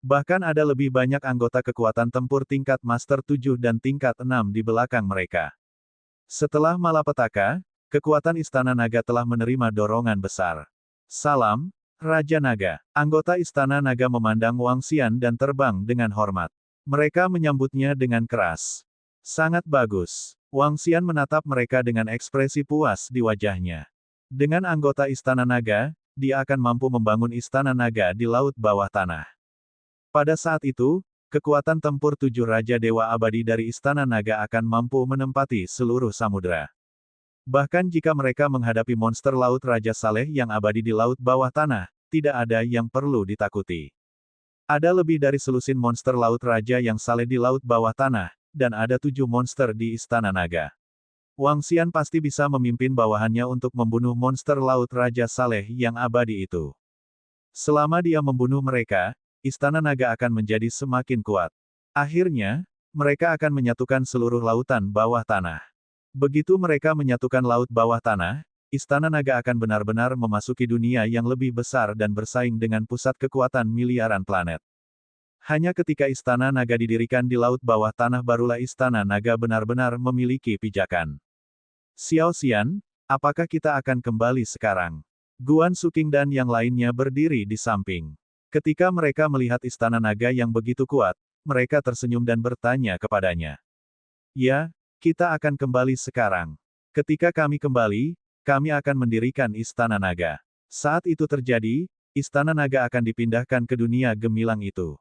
Bahkan ada lebih banyak anggota kekuatan tempur tingkat Master 7 dan tingkat 6 di belakang mereka. Setelah malapetaka, kekuatan Istana Naga telah menerima dorongan besar. Salam, Raja Naga. Anggota Istana Naga memandang Wang Xian dan terbang dengan hormat. Mereka menyambutnya dengan keras. Sangat bagus. Wang Xian menatap mereka dengan ekspresi puas di wajahnya. Dengan anggota Istana Naga, dia akan mampu membangun Istana Naga di laut bawah tanah. Pada saat itu, kekuatan tempur 7 Raja Dewa Abadi dari Istana Naga akan mampu menempati seluruh samudera. Bahkan jika mereka menghadapi monster laut Raja Saleh yang abadi di laut bawah tanah, tidak ada yang perlu ditakuti. Ada lebih dari selusin monster laut Raja yang Saleh di laut bawah tanah, dan ada 7 monster di Istana Naga. Wang Xian pasti bisa memimpin bawahannya untuk membunuh monster laut Raja Saleh yang abadi itu. Selama dia membunuh mereka, Istana Naga akan menjadi semakin kuat. Akhirnya, mereka akan menyatukan seluruh lautan bawah tanah. Begitu mereka menyatukan laut bawah tanah, Istana Naga akan benar-benar memasuki dunia yang lebih besar dan bersaing dengan pusat kekuatan miliaran planet. Hanya ketika Istana Naga didirikan di laut bawah tanah barulah Istana Naga benar-benar memiliki pijakan. Xiao Xian, apakah kita akan kembali sekarang? Guan Suking dan yang lainnya berdiri di samping. Ketika mereka melihat Istana Naga yang begitu kuat, mereka tersenyum dan bertanya kepadanya. Ya, kita akan kembali sekarang. Ketika kami kembali, kami akan mendirikan Istana Naga. Saat itu terjadi, Istana Naga akan dipindahkan ke dunia gemilang itu.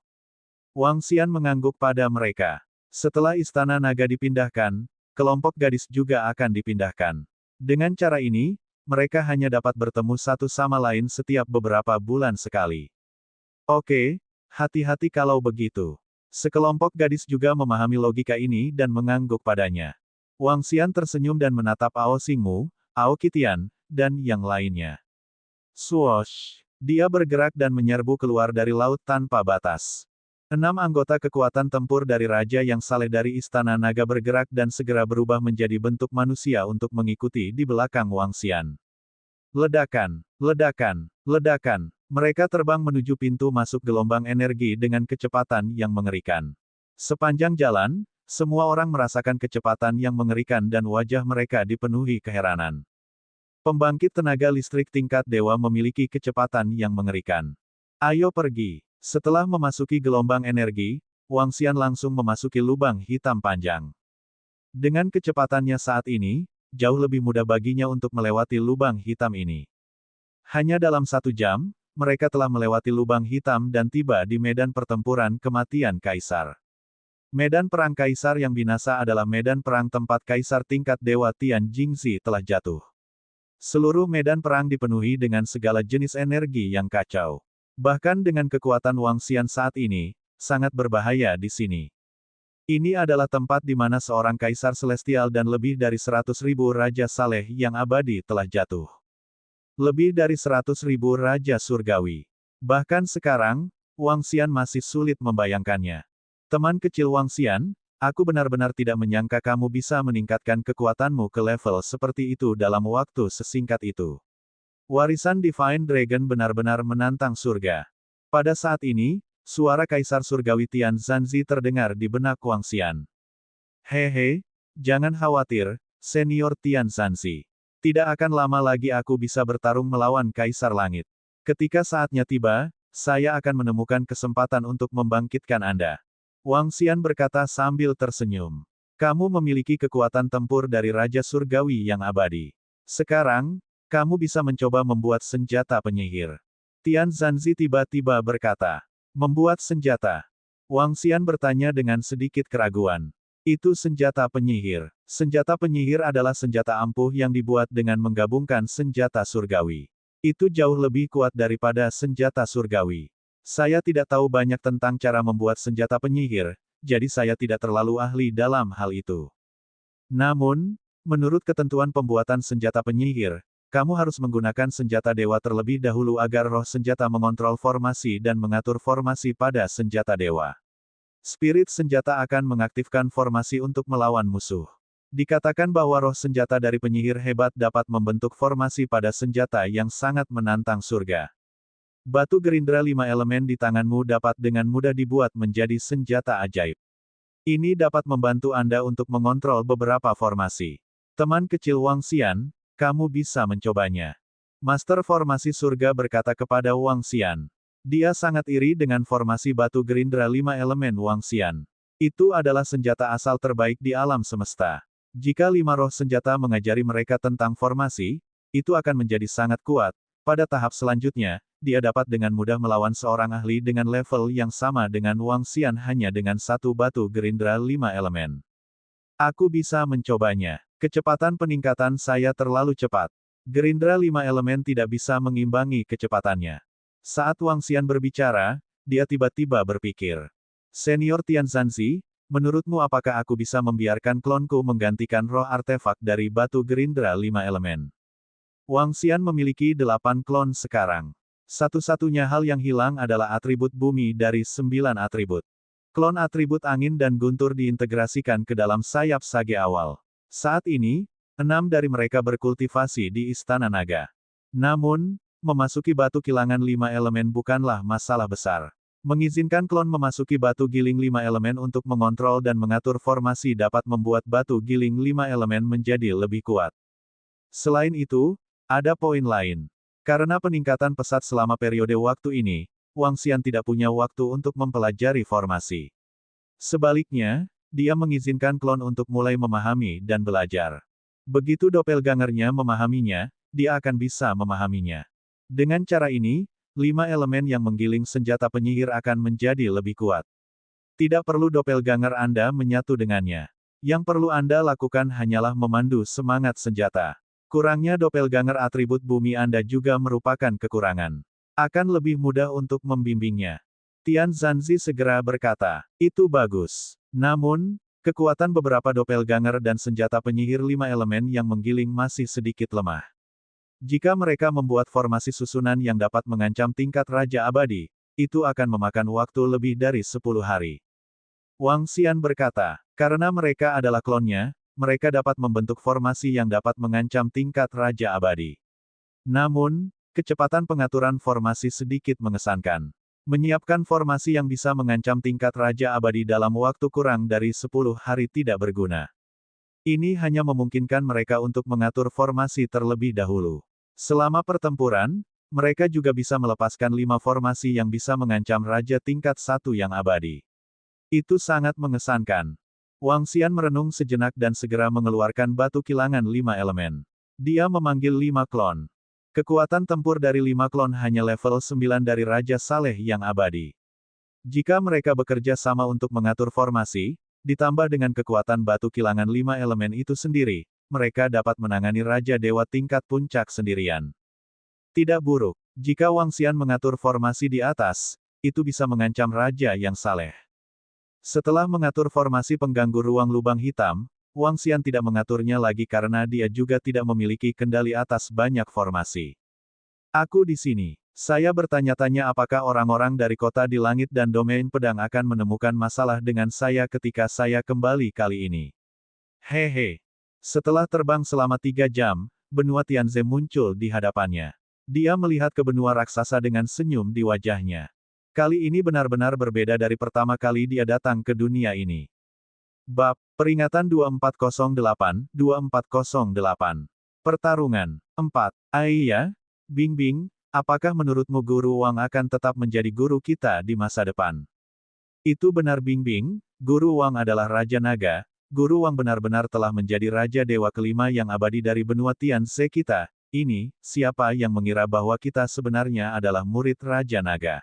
Wang Xian mengangguk pada mereka. Setelah Istana Naga dipindahkan, kelompok gadis juga akan dipindahkan. Dengan cara ini, mereka hanya dapat bertemu satu sama lain setiap beberapa bulan sekali. Oke, hati-hati kalau begitu. Sekelompok gadis juga memahami logika ini dan mengangguk padanya. Wang Xian tersenyum dan menatap Ao Xingmu, Ao Qitian, dan yang lainnya. Swoosh! Dia bergerak dan menyerbu keluar dari laut tanpa batas. 6 anggota kekuatan tempur dari Raja yang Saleh dari Istana Naga bergerak dan segera berubah menjadi bentuk manusia untuk mengikuti di belakang Wang Xian. Ledakan, ledakan, ledakan. Mereka terbang menuju pintu masuk gelombang energi dengan kecepatan yang mengerikan. Sepanjang jalan, semua orang merasakan kecepatan yang mengerikan dan wajah mereka dipenuhi keheranan. Pembangkit tenaga listrik tingkat dewa memiliki kecepatan yang mengerikan. Ayo pergi. Setelah memasuki gelombang energi, Wang Xian langsung memasuki lubang hitam panjang. Dengan kecepatannya saat ini, jauh lebih mudah baginya untuk melewati lubang hitam ini. Hanya dalam 1 jam, mereka telah melewati lubang hitam dan tiba di medan pertempuran kematian Kaisar. Medan perang Kaisar yang binasa adalah medan perang tempat Kaisar tingkat Dewa Tian Jingzi telah jatuh. Seluruh medan perang dipenuhi dengan segala jenis energi yang kacau. Bahkan dengan kekuatan Wang Xian saat ini, sangat berbahaya di sini. Ini adalah tempat di mana seorang Kaisar Celestial dan lebih dari 100.000 Raja Saleh yang abadi telah jatuh. Lebih dari 100.000 Raja Surgawi. Bahkan sekarang, Wang Xian masih sulit membayangkannya. Teman kecil Wang Xian, aku benar-benar tidak menyangka kamu bisa meningkatkan kekuatanmu ke level seperti itu dalam waktu sesingkat itu. Warisan Divine Dragon benar-benar menantang surga. Pada saat ini, suara Kaisar Surgawi Tian Zanzi terdengar di benak Wang Xian. Hehe, jangan khawatir, Senior Tian Zanzi. Tidak akan lama lagi aku bisa bertarung melawan Kaisar Langit. Ketika saatnya tiba, saya akan menemukan kesempatan untuk membangkitkan Anda. Wang Xian berkata sambil tersenyum. Kamu memiliki kekuatan tempur dari Raja Surgawi yang abadi. Sekarang, kamu bisa mencoba membuat senjata penyihir. Tian Zanzi tiba-tiba berkata. Membuat senjata. Wang Xian bertanya dengan sedikit keraguan. Itu senjata penyihir. Senjata penyihir adalah senjata ampuh yang dibuat dengan menggabungkan senjata surgawi. Itu jauh lebih kuat daripada senjata surgawi. Saya tidak tahu banyak tentang cara membuat senjata penyihir, jadi saya tidak terlalu ahli dalam hal itu. Namun, menurut ketentuan pembuatan senjata penyihir, kamu harus menggunakan senjata dewa terlebih dahulu agar roh senjata mengontrol formasi dan mengatur formasi pada senjata dewa. Spirit senjata akan mengaktifkan formasi untuk melawan musuh. Dikatakan bahwa roh senjata dari penyihir hebat dapat membentuk formasi pada senjata yang sangat menantang surga. Batu gerindra 5 elemen di tanganmu dapat dengan mudah dibuat menjadi senjata ajaib. Ini dapat membantu Anda untuk mengontrol beberapa formasi. Teman kecil Wang Xian, kamu bisa mencobanya. Master formasi surga berkata kepada Wang Xian. Dia sangat iri dengan formasi batu gerindra 5 elemen Wang Xian. Itu adalah senjata asal terbaik di alam semesta. Jika 5 roh senjata mengajari mereka tentang formasi, itu akan menjadi sangat kuat. Pada tahap selanjutnya, dia dapat dengan mudah melawan seorang ahli dengan level yang sama dengan Wang Xian hanya dengan satu batu gerindra 5 elemen. Aku bisa mencobanya. Kecepatan peningkatan saya terlalu cepat. Gerindra 5 elemen tidak bisa mengimbangi kecepatannya. Saat Wang Xian berbicara, dia tiba-tiba berpikir. Senior Tian Zanzi, menurutmu apakah aku bisa membiarkan klonku menggantikan roh artefak dari batu gerindra 5 elemen? Wang Xian memiliki 8 klon sekarang. Satu-satunya hal yang hilang adalah atribut bumi dari 9 atribut. Klon atribut angin dan guntur diintegrasikan ke dalam sayap sage awal. Saat ini, 6 dari mereka berkultivasi di Istana Naga. Namun, memasuki batu kilangan 5 elemen bukanlah masalah besar. Mengizinkan klon memasuki batu giling 5 elemen untuk mengontrol dan mengatur formasi dapat membuat batu giling 5 elemen menjadi lebih kuat. Selain itu, ada poin lain. Karena peningkatan pesat selama periode waktu ini, Wang Xian tidak punya waktu untuk mempelajari formasi. Sebaliknya, dia mengizinkan klon untuk mulai memahami dan belajar. Begitu doppelgangernya memahaminya, dia akan bisa memahaminya. Dengan cara ini, 5 elemen yang menggiling senjata penyihir akan menjadi lebih kuat. Tidak perlu doppelganger Anda menyatu dengannya. Yang perlu Anda lakukan hanyalah memandu semangat senjata. Kurangnya doppelganger atribut bumi Anda juga merupakan kekurangan. Akan lebih mudah untuk membimbingnya. Tian Zanzi segera berkata, itu bagus. Namun, kekuatan beberapa doppelganger dan senjata penyihir 5 elemen yang menggiling masih sedikit lemah. Jika mereka membuat formasi susunan yang dapat mengancam tingkat Raja Abadi, itu akan memakan waktu lebih dari 10 hari. Wang Xian berkata, karena mereka adalah klonnya, mereka dapat membentuk formasi yang dapat mengancam tingkat Raja Abadi. Namun, kecepatan pengaturan formasi sedikit mengesankan. Menyiapkan formasi yang bisa mengancam tingkat Raja Abadi dalam waktu kurang dari 10 hari tidak berguna. Ini hanya memungkinkan mereka untuk mengatur formasi terlebih dahulu. Selama pertempuran, mereka juga bisa melepaskan 5 formasi yang bisa mengancam Raja tingkat 1 yang abadi. Itu sangat mengesankan. Wang Xian merenung sejenak dan segera mengeluarkan batu kilangan 5 elemen. Dia memanggil 5 klon. Kekuatan tempur dari 5 klon hanya level 9 dari Raja Saleh yang abadi. Jika mereka bekerja sama untuk mengatur formasi, ditambah dengan kekuatan batu kilangan 5 elemen itu sendiri, mereka dapat menangani Raja Dewa tingkat puncak sendirian. Tidak buruk. Jika Wang Xian mengatur formasi di atas, itu bisa mengancam Raja yang saleh. Setelah mengatur formasi pengganggu ruang lubang hitam, Wang Xian tidak mengaturnya lagi karena dia juga tidak memiliki kendali atas banyak formasi. Aku di sini. Saya bertanya-tanya apakah orang-orang dari kota di langit dan domain pedang akan menemukan masalah dengan saya ketika saya kembali kali ini. Hehe. Setelah terbang selama 3 jam, benua Tianze muncul di hadapannya. Dia melihat ke benua raksasa dengan senyum di wajahnya. Kali ini benar-benar berbeda dari pertama kali dia datang ke dunia ini. Bab, peringatan 2408. Pertarungan 4. Aiya, Bingbing, apakah menurutmu Guru Wang akan tetap menjadi guru kita di masa depan? Itu benar Bingbing, Guru Wang adalah Raja Naga. Guru Wang benar-benar telah menjadi Raja Dewa kelima yang abadi dari benua Tianze kita. Ini, siapa yang mengira bahwa kita sebenarnya adalah murid Raja Naga?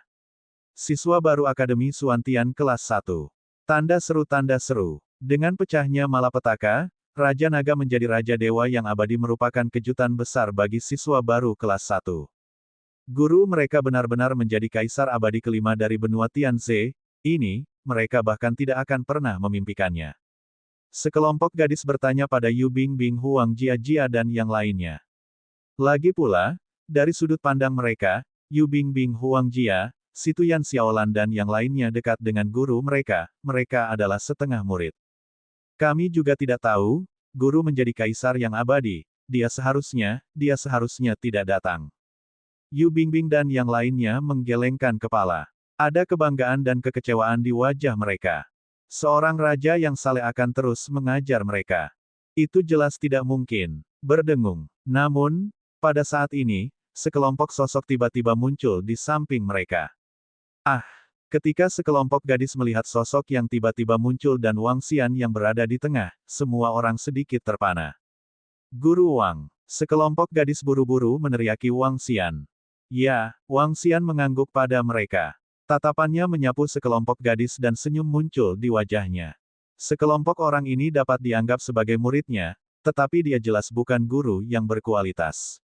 Siswa baru Akademi Suantian kelas 1. Tanda seru tanda seru. Dengan pecahnya malapetaka, Raja Naga menjadi Raja Dewa yang abadi merupakan kejutan besar bagi siswa baru kelas 1. Guru mereka benar-benar menjadi kaisar abadi kelima dari benua Tianze. Ini, mereka bahkan tidak akan pernah memimpikannya. Sekelompok gadis bertanya pada Yu Bingbing, Huang Jia dan yang lainnya. Lagi pula, dari sudut pandang mereka, Yu Bingbing, Huang Jia, Situyan Xiaolan dan yang lainnya dekat dengan guru mereka adalah setengah murid. Kami juga tidak tahu, guru menjadi kaisar yang abadi, dia seharusnya tidak datang. Yu Bingbing dan yang lainnya menggelengkan kepala. Ada kebanggaan dan kekecewaan di wajah mereka. Seorang raja yang saleh akan terus mengajar mereka. Itu jelas tidak mungkin. Berdengung. Namun, pada saat ini, sekelompok sosok tiba-tiba muncul di samping mereka. Ketika sekelompok gadis melihat sosok yang tiba-tiba muncul dan Wang Xian yang berada di tengah, semua orang sedikit terpana. Guru Wang. Sekelompok gadis buru-buru meneriaki Wang Xian. Ya, Wang Xian mengangguk pada mereka. Tatapannya menyapu sekelompok gadis dan senyum muncul di wajahnya. Sekelompok orang ini dapat dianggap sebagai muridnya, tetapi dia jelas bukan guru yang berkualitas.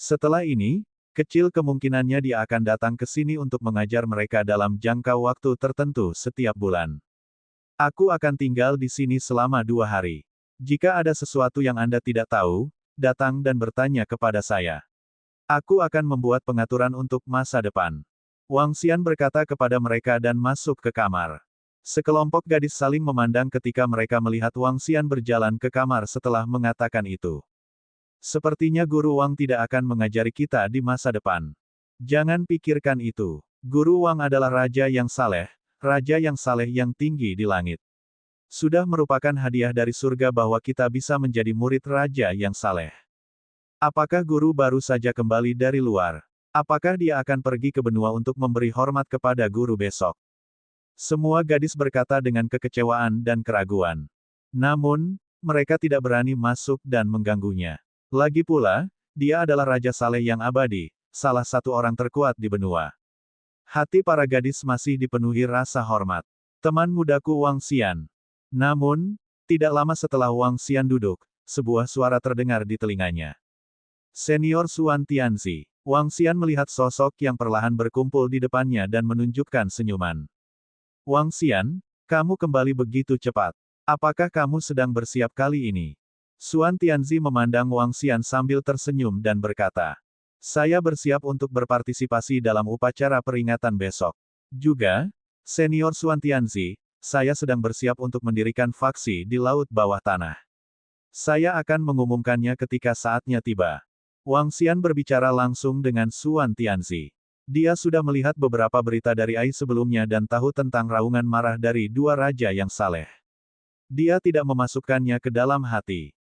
Setelah ini, kecil kemungkinannya dia akan datang ke sini untuk mengajar mereka dalam jangka waktu tertentu setiap bulan. Aku akan tinggal di sini selama 2 hari. Jika ada sesuatu yang Anda tidak tahu, datang dan bertanya kepada saya. Aku akan membuat pengaturan untuk masa depan. Wang Xian berkata kepada mereka dan masuk ke kamar. Sekelompok gadis saling memandang ketika mereka melihat Wang Xian berjalan ke kamar setelah mengatakan itu. Sepertinya Guru Wang tidak akan mengajari kita di masa depan. Jangan pikirkan itu. Guru Wang adalah raja yang saleh yang tinggi di langit. Sudah merupakan hadiah dari surga bahwa kita bisa menjadi murid raja yang saleh. Apakah guru baru saja kembali dari luar? Apakah dia akan pergi ke benua untuk memberi hormat kepada guru besok? Semua gadis berkata dengan kekecewaan dan keraguan. Namun, mereka tidak berani masuk dan mengganggunya. Lagi pula, dia adalah Raja Saleh yang abadi, salah satu orang terkuat di benua. Hati para gadis masih dipenuhi rasa hormat. Teman mudaku Wang Xian. Namun, tidak lama setelah Wang Xian duduk, sebuah suara terdengar di telinganya. Senior Suan Tianzi. Wang Xian melihat sosok yang perlahan berkumpul di depannya dan menunjukkan senyuman. Wang Xian, kamu kembali begitu cepat. Apakah kamu sedang bersiap kali ini? Suan Tianzi memandang Wang Xian sambil tersenyum dan berkata. Saya bersiap untuk berpartisipasi dalam upacara peringatan besok. Juga, Senior Suan Tianzi, saya sedang bersiap untuk mendirikan faksi di laut bawah tanah. Saya akan mengumumkannya ketika saatnya tiba. Wang Xian berbicara langsung dengan Suan Tianzi. Dia sudah melihat beberapa berita dari Ai sebelumnya dan tahu tentang raungan marah dari dua raja yang saleh. Dia tidak memasukkannya ke dalam hati.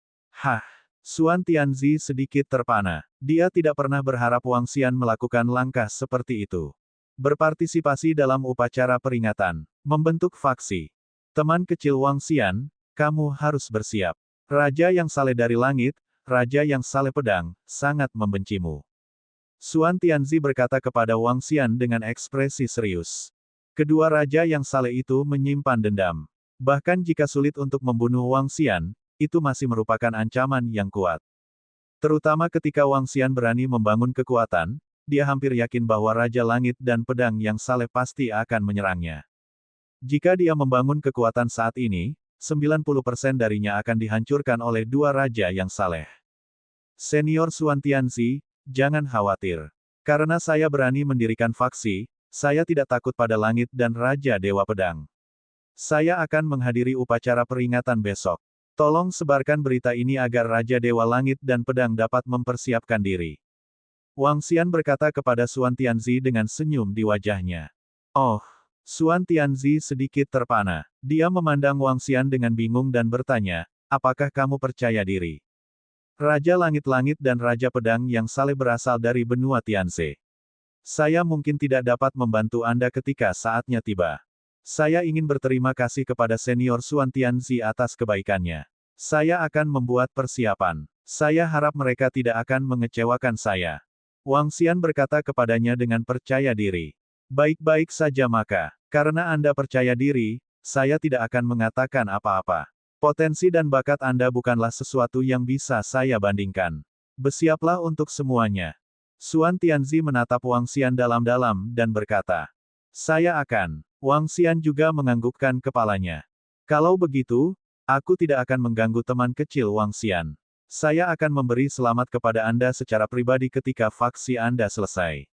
Suan Tianzi sedikit terpana. Dia tidak pernah berharap Wang Xian melakukan langkah seperti itu. Berpartisipasi dalam upacara peringatan. Membentuk faksi. Teman kecil Wang Xian, kamu harus bersiap. Raja yang saleh dari langit, Raja yang saleh pedang, sangat membencimu. Suan Tianzi berkata kepada Wang Xian dengan ekspresi serius. Kedua raja yang saleh itu menyimpan dendam. Bahkan jika sulit untuk membunuh Wang Xian, itu masih merupakan ancaman yang kuat. Terutama ketika Wang Xian berani membangun kekuatan, dia hampir yakin bahwa Raja Langit dan Pedang yang saleh pasti akan menyerangnya. Jika dia membangun kekuatan saat ini, 90% darinya akan dihancurkan oleh dua raja yang saleh. Senior Suan Tianzi, jangan khawatir. Karena saya berani mendirikan faksi, saya tidak takut pada langit dan Raja Dewa Pedang. Saya akan menghadiri upacara peringatan besok. Tolong sebarkan berita ini agar Raja Dewa Langit dan Pedang dapat mempersiapkan diri. Wang Xian berkata kepada Suan Tianzi dengan senyum di wajahnya. Oh, Xuan Tianzi sedikit terpana. Dia memandang Wang Xian dengan bingung dan bertanya, apakah kamu percaya diri? Raja Langit-Langit dan Raja Pedang yang saleh berasal dari benua Tianze. Saya mungkin tidak dapat membantu Anda ketika saatnya tiba. Saya ingin berterima kasih kepada senior Xuan Tianzi atas kebaikannya. Saya akan membuat persiapan. Saya harap mereka tidak akan mengecewakan saya. Wang Xian berkata kepadanya dengan percaya diri. Baik-baik saja maka, karena Anda percaya diri, saya tidak akan mengatakan apa-apa. Potensi dan bakat Anda bukanlah sesuatu yang bisa saya bandingkan. Bersiaplah untuk semuanya. Xuan Tianzi menatap Wang Xian dalam-dalam dan berkata, saya akan. Wang Xian juga menganggukkan kepalanya. Kalau begitu, aku tidak akan mengganggu teman kecil Wang Xian. Saya akan memberi selamat kepada Anda secara pribadi ketika faksi Anda selesai.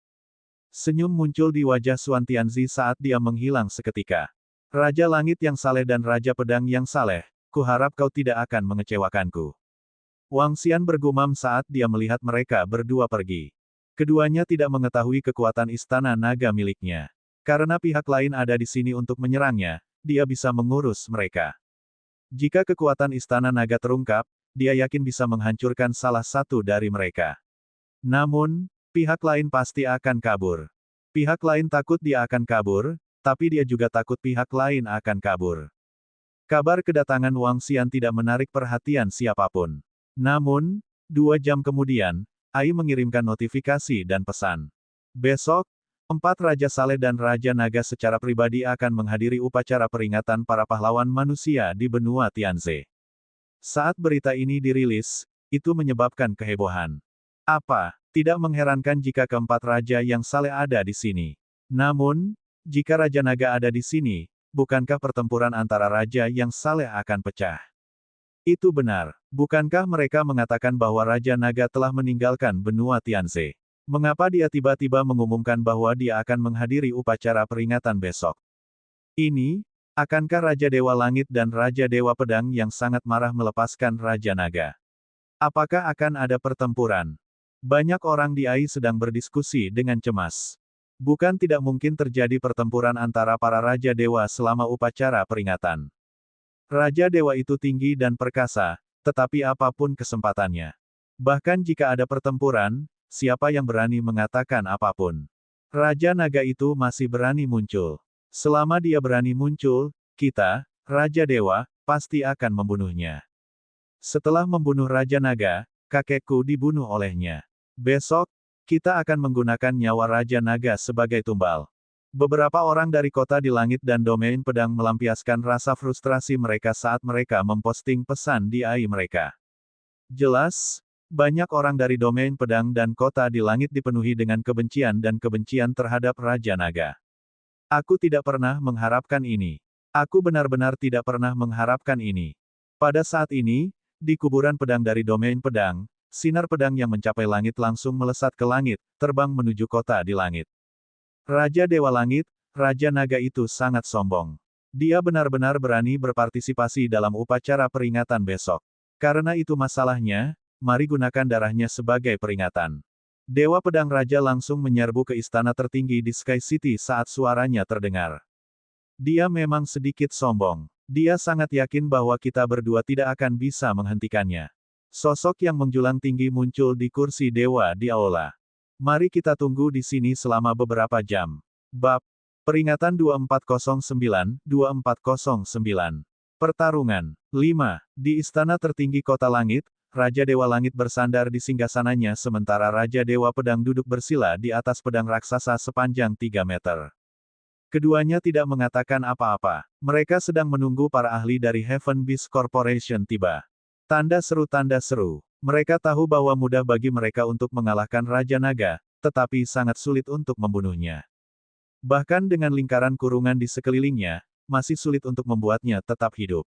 Senyum muncul di wajah Xuan Tianzi saat dia menghilang seketika. Raja Langit yang saleh dan Raja Pedang yang saleh, kuharap kau tidak akan mengecewakanku. Wang Xian bergumam saat dia melihat mereka berdua pergi. Keduanya tidak mengetahui kekuatan istana naga miliknya. Karena pihak lain ada di sini untuk menyerangnya, dia bisa mengurus mereka. Jika kekuatan istana naga terungkap, dia yakin bisa menghancurkan salah satu dari mereka. Namun, pihak lain pasti akan kabur. Pihak lain takut dia akan kabur, tapi dia juga takut pihak lain akan kabur. Kabar kedatangan Wang Xian tidak menarik perhatian siapapun. Namun, 2 jam kemudian, Ai mengirimkan notifikasi dan pesan. Besok, 4 Raja Saleh dan Raja Naga secara pribadi akan menghadiri upacara peringatan para pahlawan manusia di benua Tianze. Saat berita ini dirilis, itu menyebabkan kehebohan. Apa, tidak mengherankan jika keempat raja yang saleh ada di sini. Namun, jika Raja Naga ada di sini, bukankah pertempuran antara raja yang saleh akan pecah? Itu benar. Bukankah mereka mengatakan bahwa Raja Naga telah meninggalkan benua Tianze? Mengapa dia tiba-tiba mengumumkan bahwa dia akan menghadiri upacara peringatan besok? Ini, akankah Raja Dewa Langit dan Raja Dewa Pedang yang sangat marah melepaskan Raja Naga? Apakah akan ada pertempuran? Banyak orang di Ai sedang berdiskusi dengan cemas. Bukan tidak mungkin terjadi pertempuran antara para Raja Dewa selama upacara peringatan. Raja Dewa itu tinggi dan perkasa, tetapi apapun kesempatannya. Bahkan jika ada pertempuran, siapa yang berani mengatakan apapun? Raja Naga itu masih berani muncul. Selama dia berani muncul, kita, Raja Dewa, pasti akan membunuhnya. Setelah membunuh Raja Naga, kakekku dibunuh olehnya. Besok, kita akan menggunakan nyawa Raja Naga sebagai tumbal. Beberapa orang dari kota di langit dan domain pedang melampiaskan rasa frustrasi mereka saat mereka memposting pesan di AI mereka. Jelas, banyak orang dari domain pedang dan kota di langit dipenuhi dengan kebencian dan kebencian terhadap Raja Naga. Aku tidak pernah mengharapkan ini. Aku benar-benar tidak pernah mengharapkan ini. Pada saat ini, di kuburan pedang dari domain pedang, sinar pedang yang mencapai langit langsung melesat ke langit, terbang menuju kota di langit. Raja Dewa Langit, Raja Naga itu sangat sombong. Dia benar-benar berani berpartisipasi dalam upacara peringatan besok. Karena itu masalahnya, mari gunakan darahnya sebagai peringatan. Dewa Pedang Raja langsung menyerbu ke istana tertinggi di Sky City saat suaranya terdengar. Dia memang sedikit sombong. Dia sangat yakin bahwa kita berdua tidak akan bisa menghentikannya. Sosok yang menjulang tinggi muncul di kursi dewa di aula. Mari kita tunggu di sini selama beberapa jam. Bab Peringatan 2409. Pertarungan 5. Di istana tertinggi kota langit, Raja Dewa Langit bersandar di singgasananya sementara Raja Dewa Pedang duduk bersila di atas pedang raksasa sepanjang 3 meter. Keduanya tidak mengatakan apa-apa. Mereka sedang menunggu para ahli dari Heaven Beast Corporation tiba. Tanda seru. Mereka tahu bahwa mudah bagi mereka untuk mengalahkan Raja Naga, tetapi sangat sulit untuk membunuhnya. Bahkan dengan lingkaran kurungan di sekelilingnya, masih sulit untuk membuatnya tetap hidup.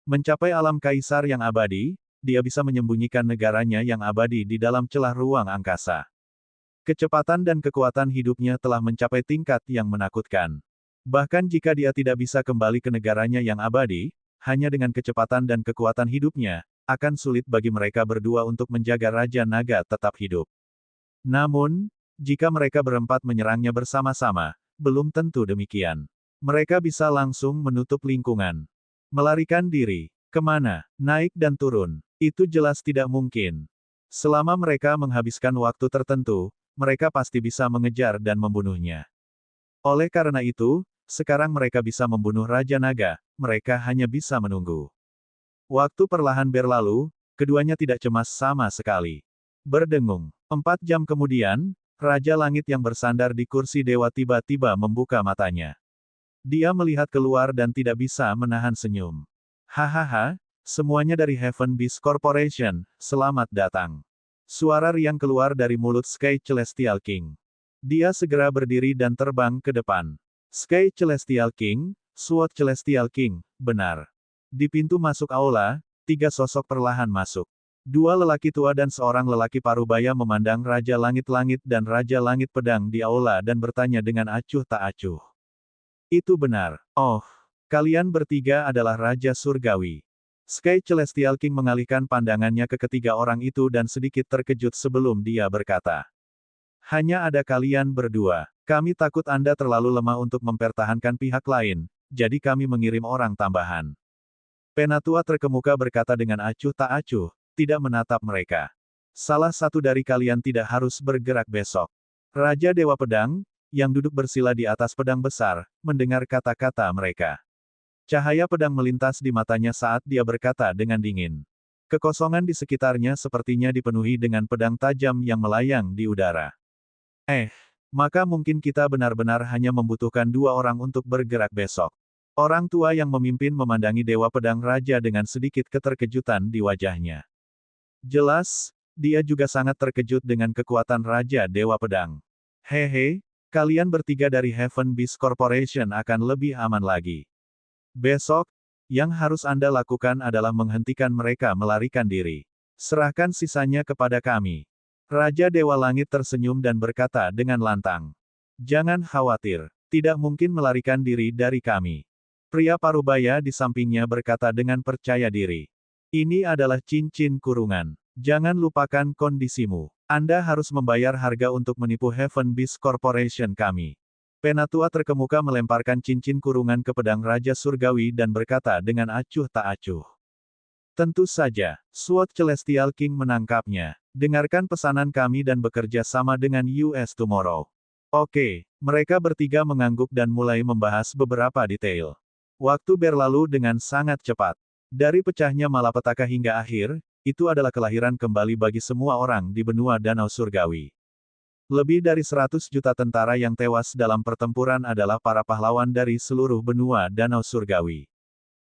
Mencapai alam kaisar yang abadi, dia bisa menyembunyikan negaranya yang abadi di dalam celah ruang angkasa. Kecepatan dan kekuatan hidupnya telah mencapai tingkat yang menakutkan. Bahkan jika dia tidak bisa kembali ke negaranya yang abadi, hanya dengan kecepatan dan kekuatan hidupnya, akan sulit bagi mereka berdua untuk menjaga Raja Naga tetap hidup. Namun, jika mereka berempat menyerangnya bersama-sama, belum tentu demikian. Mereka bisa langsung menutup lingkungan. Melarikan diri. Kemana? Naik dan turun. Itu jelas tidak mungkin. Selama mereka menghabiskan waktu tertentu, mereka pasti bisa mengejar dan membunuhnya. Oleh karena itu, sekarang mereka bisa membunuh Raja Naga, mereka hanya bisa menunggu. Waktu perlahan berlalu, keduanya tidak cemas sama sekali. Berdengung. 4 jam kemudian, Raja Langit yang bersandar di kursi dewa tiba-tiba membuka matanya. Dia melihat keluar dan tidak bisa menahan senyum. Hahaha, semuanya dari Heaven Beast Corporation, selamat datang. Suara riang keluar dari mulut Sky Celestial King. Dia segera berdiri dan terbang ke depan. Sky Celestial King, Sword Celestial King, benar. Di pintu masuk aula, 3 sosok perlahan masuk. 2 lelaki tua dan seorang lelaki parubaya memandang Raja Langit-Langit dan Raja Langit Pedang di aula dan bertanya dengan acuh tak acuh. Itu benar. Oh, kalian bertiga adalah Raja Surgawi. Sky Celestial King mengalihkan pandangannya ke ketiga orang itu dan sedikit terkejut sebelum dia berkata. Hanya ada kalian berdua. Kami takut Anda terlalu lemah untuk mempertahankan pihak lain, jadi kami mengirim orang tambahan. Penatua terkemuka berkata dengan acuh tak acuh, tidak menatap mereka. Salah satu dari kalian tidak harus bergerak besok. Raja Dewa Pedang, yang duduk bersila di atas pedang besar, mendengar kata-kata mereka. Cahaya pedang melintas di matanya saat dia berkata dengan dingin. Kekosongan di sekitarnya sepertinya dipenuhi dengan pedang tajam yang melayang di udara. Maka mungkin kita benar-benar hanya membutuhkan 2 orang untuk bergerak besok. Orang tua yang memimpin memandangi Dewa Pedang Raja dengan sedikit keterkejutan di wajahnya. Jelas, dia juga sangat terkejut dengan kekuatan Raja Dewa Pedang. Hehe, kalian bertiga dari Heaven Beast Corporation akan lebih aman lagi. Besok, yang harus Anda lakukan adalah menghentikan mereka melarikan diri. Serahkan sisanya kepada kami. Raja Dewa Langit tersenyum dan berkata dengan lantang. Jangan khawatir, tidak mungkin melarikan diri dari kami. Pria parubaya di sampingnya berkata dengan percaya diri. Ini adalah cincin kurungan. Jangan lupakan kondisimu. Anda harus membayar harga untuk menipu Heaven Beast Corporation kami. Penatua terkemuka melemparkan cincin kurungan ke pedang Raja Surgawi dan berkata dengan acuh tak acuh. Tentu saja, Sword Celestial King menangkapnya. Dengarkan pesanan kami dan bekerja sama dengan US Tomorrow. Oke, mereka bertiga mengangguk dan mulai membahas beberapa detail. Waktu berlalu dengan sangat cepat. Dari pecahnya malapetaka hingga akhir, itu adalah kelahiran kembali bagi semua orang di benua Danau Surgawi. Lebih dari 100 juta tentara yang tewas dalam pertempuran adalah para pahlawan dari seluruh benua Danau Surgawi.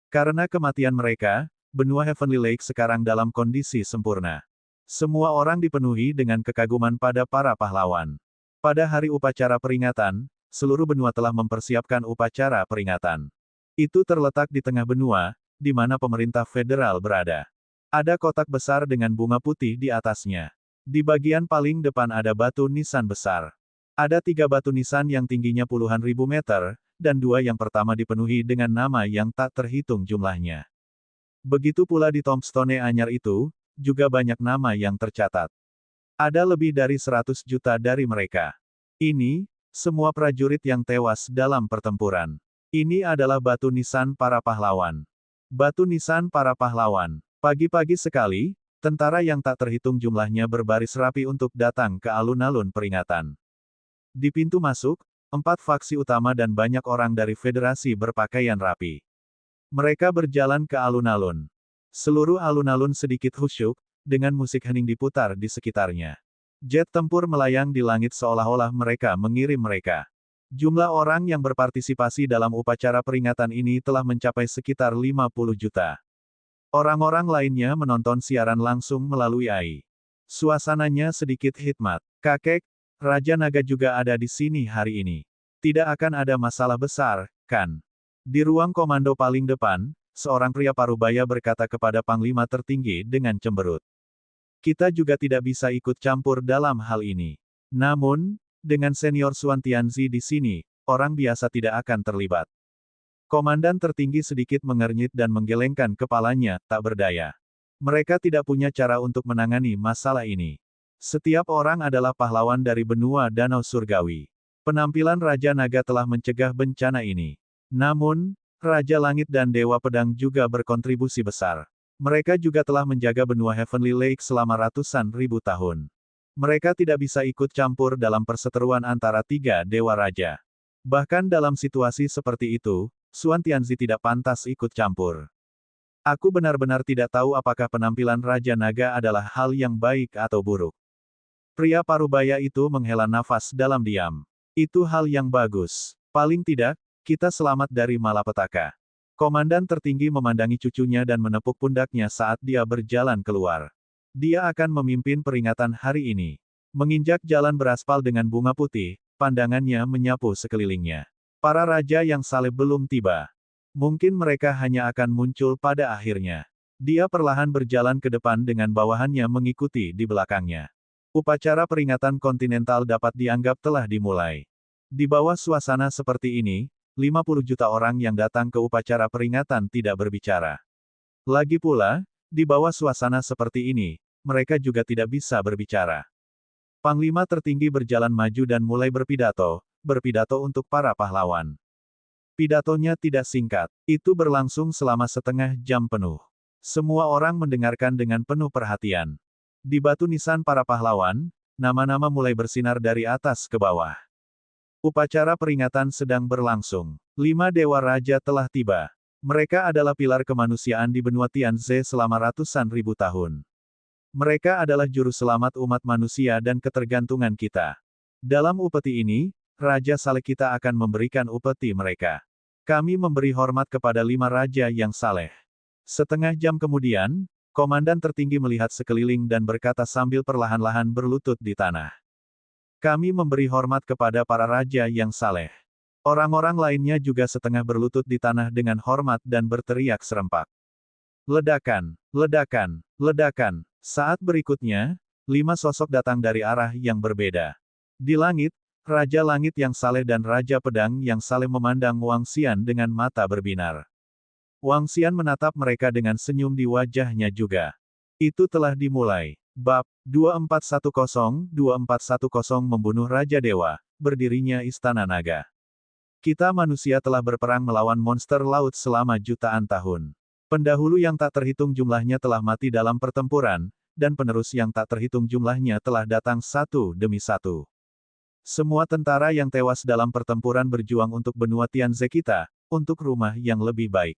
Karena kematian mereka, benua Heavenly Lake sekarang dalam kondisi sempurna. Semua orang dipenuhi dengan kekaguman pada para pahlawan. Pada hari upacara peringatan, seluruh benua telah mempersiapkan upacara peringatan. Itu terletak di tengah benua, di mana pemerintah federal berada. Ada kotak besar dengan bunga putih di atasnya. Di bagian paling depan ada batu nisan besar. Ada 3 batu nisan yang tingginya puluhan ribu meter, dan 2 yang pertama dipenuhi dengan nama yang tak terhitung jumlahnya. Begitu pula di tombstone anyar itu, juga banyak nama yang tercatat. Ada lebih dari 100 juta dari mereka. Ini, semua prajurit yang tewas dalam pertempuran. Ini adalah batu nisan para pahlawan. Batu nisan para pahlawan. Pagi-pagi sekali, tentara yang tak terhitung jumlahnya berbaris rapi untuk datang ke alun-alun peringatan. Di pintu masuk, 4 faksi utama dan banyak orang dari federasi berpakaian rapi. Mereka berjalan ke alun-alun. Seluruh alun-alun sedikit khusyuk, dengan musik hening diputar di sekitarnya. Jet tempur melayang di langit seolah-olah mereka mengirim mereka. Jumlah orang yang berpartisipasi dalam upacara peringatan ini telah mencapai sekitar 50 juta. Orang-orang lainnya menonton siaran langsung melalui AI. Suasananya sedikit hikmat. Kakek, Raja Naga juga ada di sini hari ini. Tidak akan ada masalah besar, kan? Di ruang komando paling depan, seorang pria parubaya berkata kepada Panglima tertinggi dengan cemberut. Kita juga tidak bisa ikut campur dalam hal ini. Namun, dengan senior Xuan Tianzi di sini, orang biasa tidak akan terlibat. Komandan tertinggi sedikit mengernyit dan menggelengkan kepalanya, tak berdaya. Mereka tidak punya cara untuk menangani masalah ini. Setiap orang adalah pahlawan dari benua Danau Surgawi. Penampilan Raja Naga telah mencegah bencana ini. Namun, Raja Langit dan Dewa Pedang juga berkontribusi besar. Mereka juga telah menjaga benua Heavenly Lake selama ratusan ribu tahun. Mereka tidak bisa ikut campur dalam perseteruan antara tiga Dewa Raja. Bahkan dalam situasi seperti itu, Xuan Tianzi tidak pantas ikut campur. Aku benar-benar tidak tahu apakah penampilan Raja Naga adalah hal yang baik atau buruk. Pria parubaya itu menghela nafas dalam diam. Itu hal yang bagus. Paling tidak, kita selamat dari malapetaka. Komandan tertinggi memandangi cucunya dan menepuk pundaknya saat dia berjalan keluar. Dia akan memimpin peringatan hari ini. Menginjak jalan beraspal dengan bunga putih, pandangannya menyapu sekelilingnya. Para raja yang saleh belum tiba. Mungkin mereka hanya akan muncul pada akhirnya. Dia perlahan berjalan ke depan dengan bawahannya mengikuti di belakangnya. Upacara peringatan kontinental dapat dianggap telah dimulai. Di bawah suasana seperti ini, 50 juta orang yang datang ke upacara peringatan tidak berbicara. Lagi pula, di bawah suasana seperti ini, mereka juga tidak bisa berbicara. Panglima tertinggi berjalan maju dan mulai berpidato untuk para pahlawan. Pidatonya tidak singkat, itu berlangsung selama setengah jam penuh. Semua orang mendengarkan dengan penuh perhatian. Di batu nisan para pahlawan, nama-nama mulai bersinar dari atas ke bawah. Upacara peringatan sedang berlangsung. 5 Dewa Raja telah tiba. Mereka adalah pilar kemanusiaan di benua Tianze selama ratusan ribu tahun. Mereka adalah juru selamat umat manusia dan ketergantungan kita. Dalam upeti ini, Raja Saleh kita akan memberikan upeti mereka. Kami memberi hormat kepada 5 Raja yang saleh. Setengah jam kemudian, Komandan tertinggi melihat sekeliling dan berkata sambil perlahan-lahan berlutut di tanah. Kami memberi hormat kepada para raja yang saleh. Orang-orang lainnya juga setengah berlutut di tanah dengan hormat dan berteriak serempak. Ledakan, ledakan, ledakan. Saat berikutnya, 5 sosok datang dari arah yang berbeda. Di langit, Raja Langit yang saleh dan Raja Pedang yang saleh memandang Wang Xian dengan mata berbinar. Wang Xian menatap mereka dengan senyum di wajahnya juga. Itu telah dimulai. Bab 2410 membunuh Raja Dewa, berdirinya Istana Naga. Kita manusia telah berperang melawan monster laut selama jutaan tahun. Pendahulu yang tak terhitung jumlahnya telah mati dalam pertempuran, dan penerus yang tak terhitung jumlahnya telah datang satu demi satu. Semua tentara yang tewas dalam pertempuran berjuang untuk benua Tianze kita, untuk rumah yang lebih baik.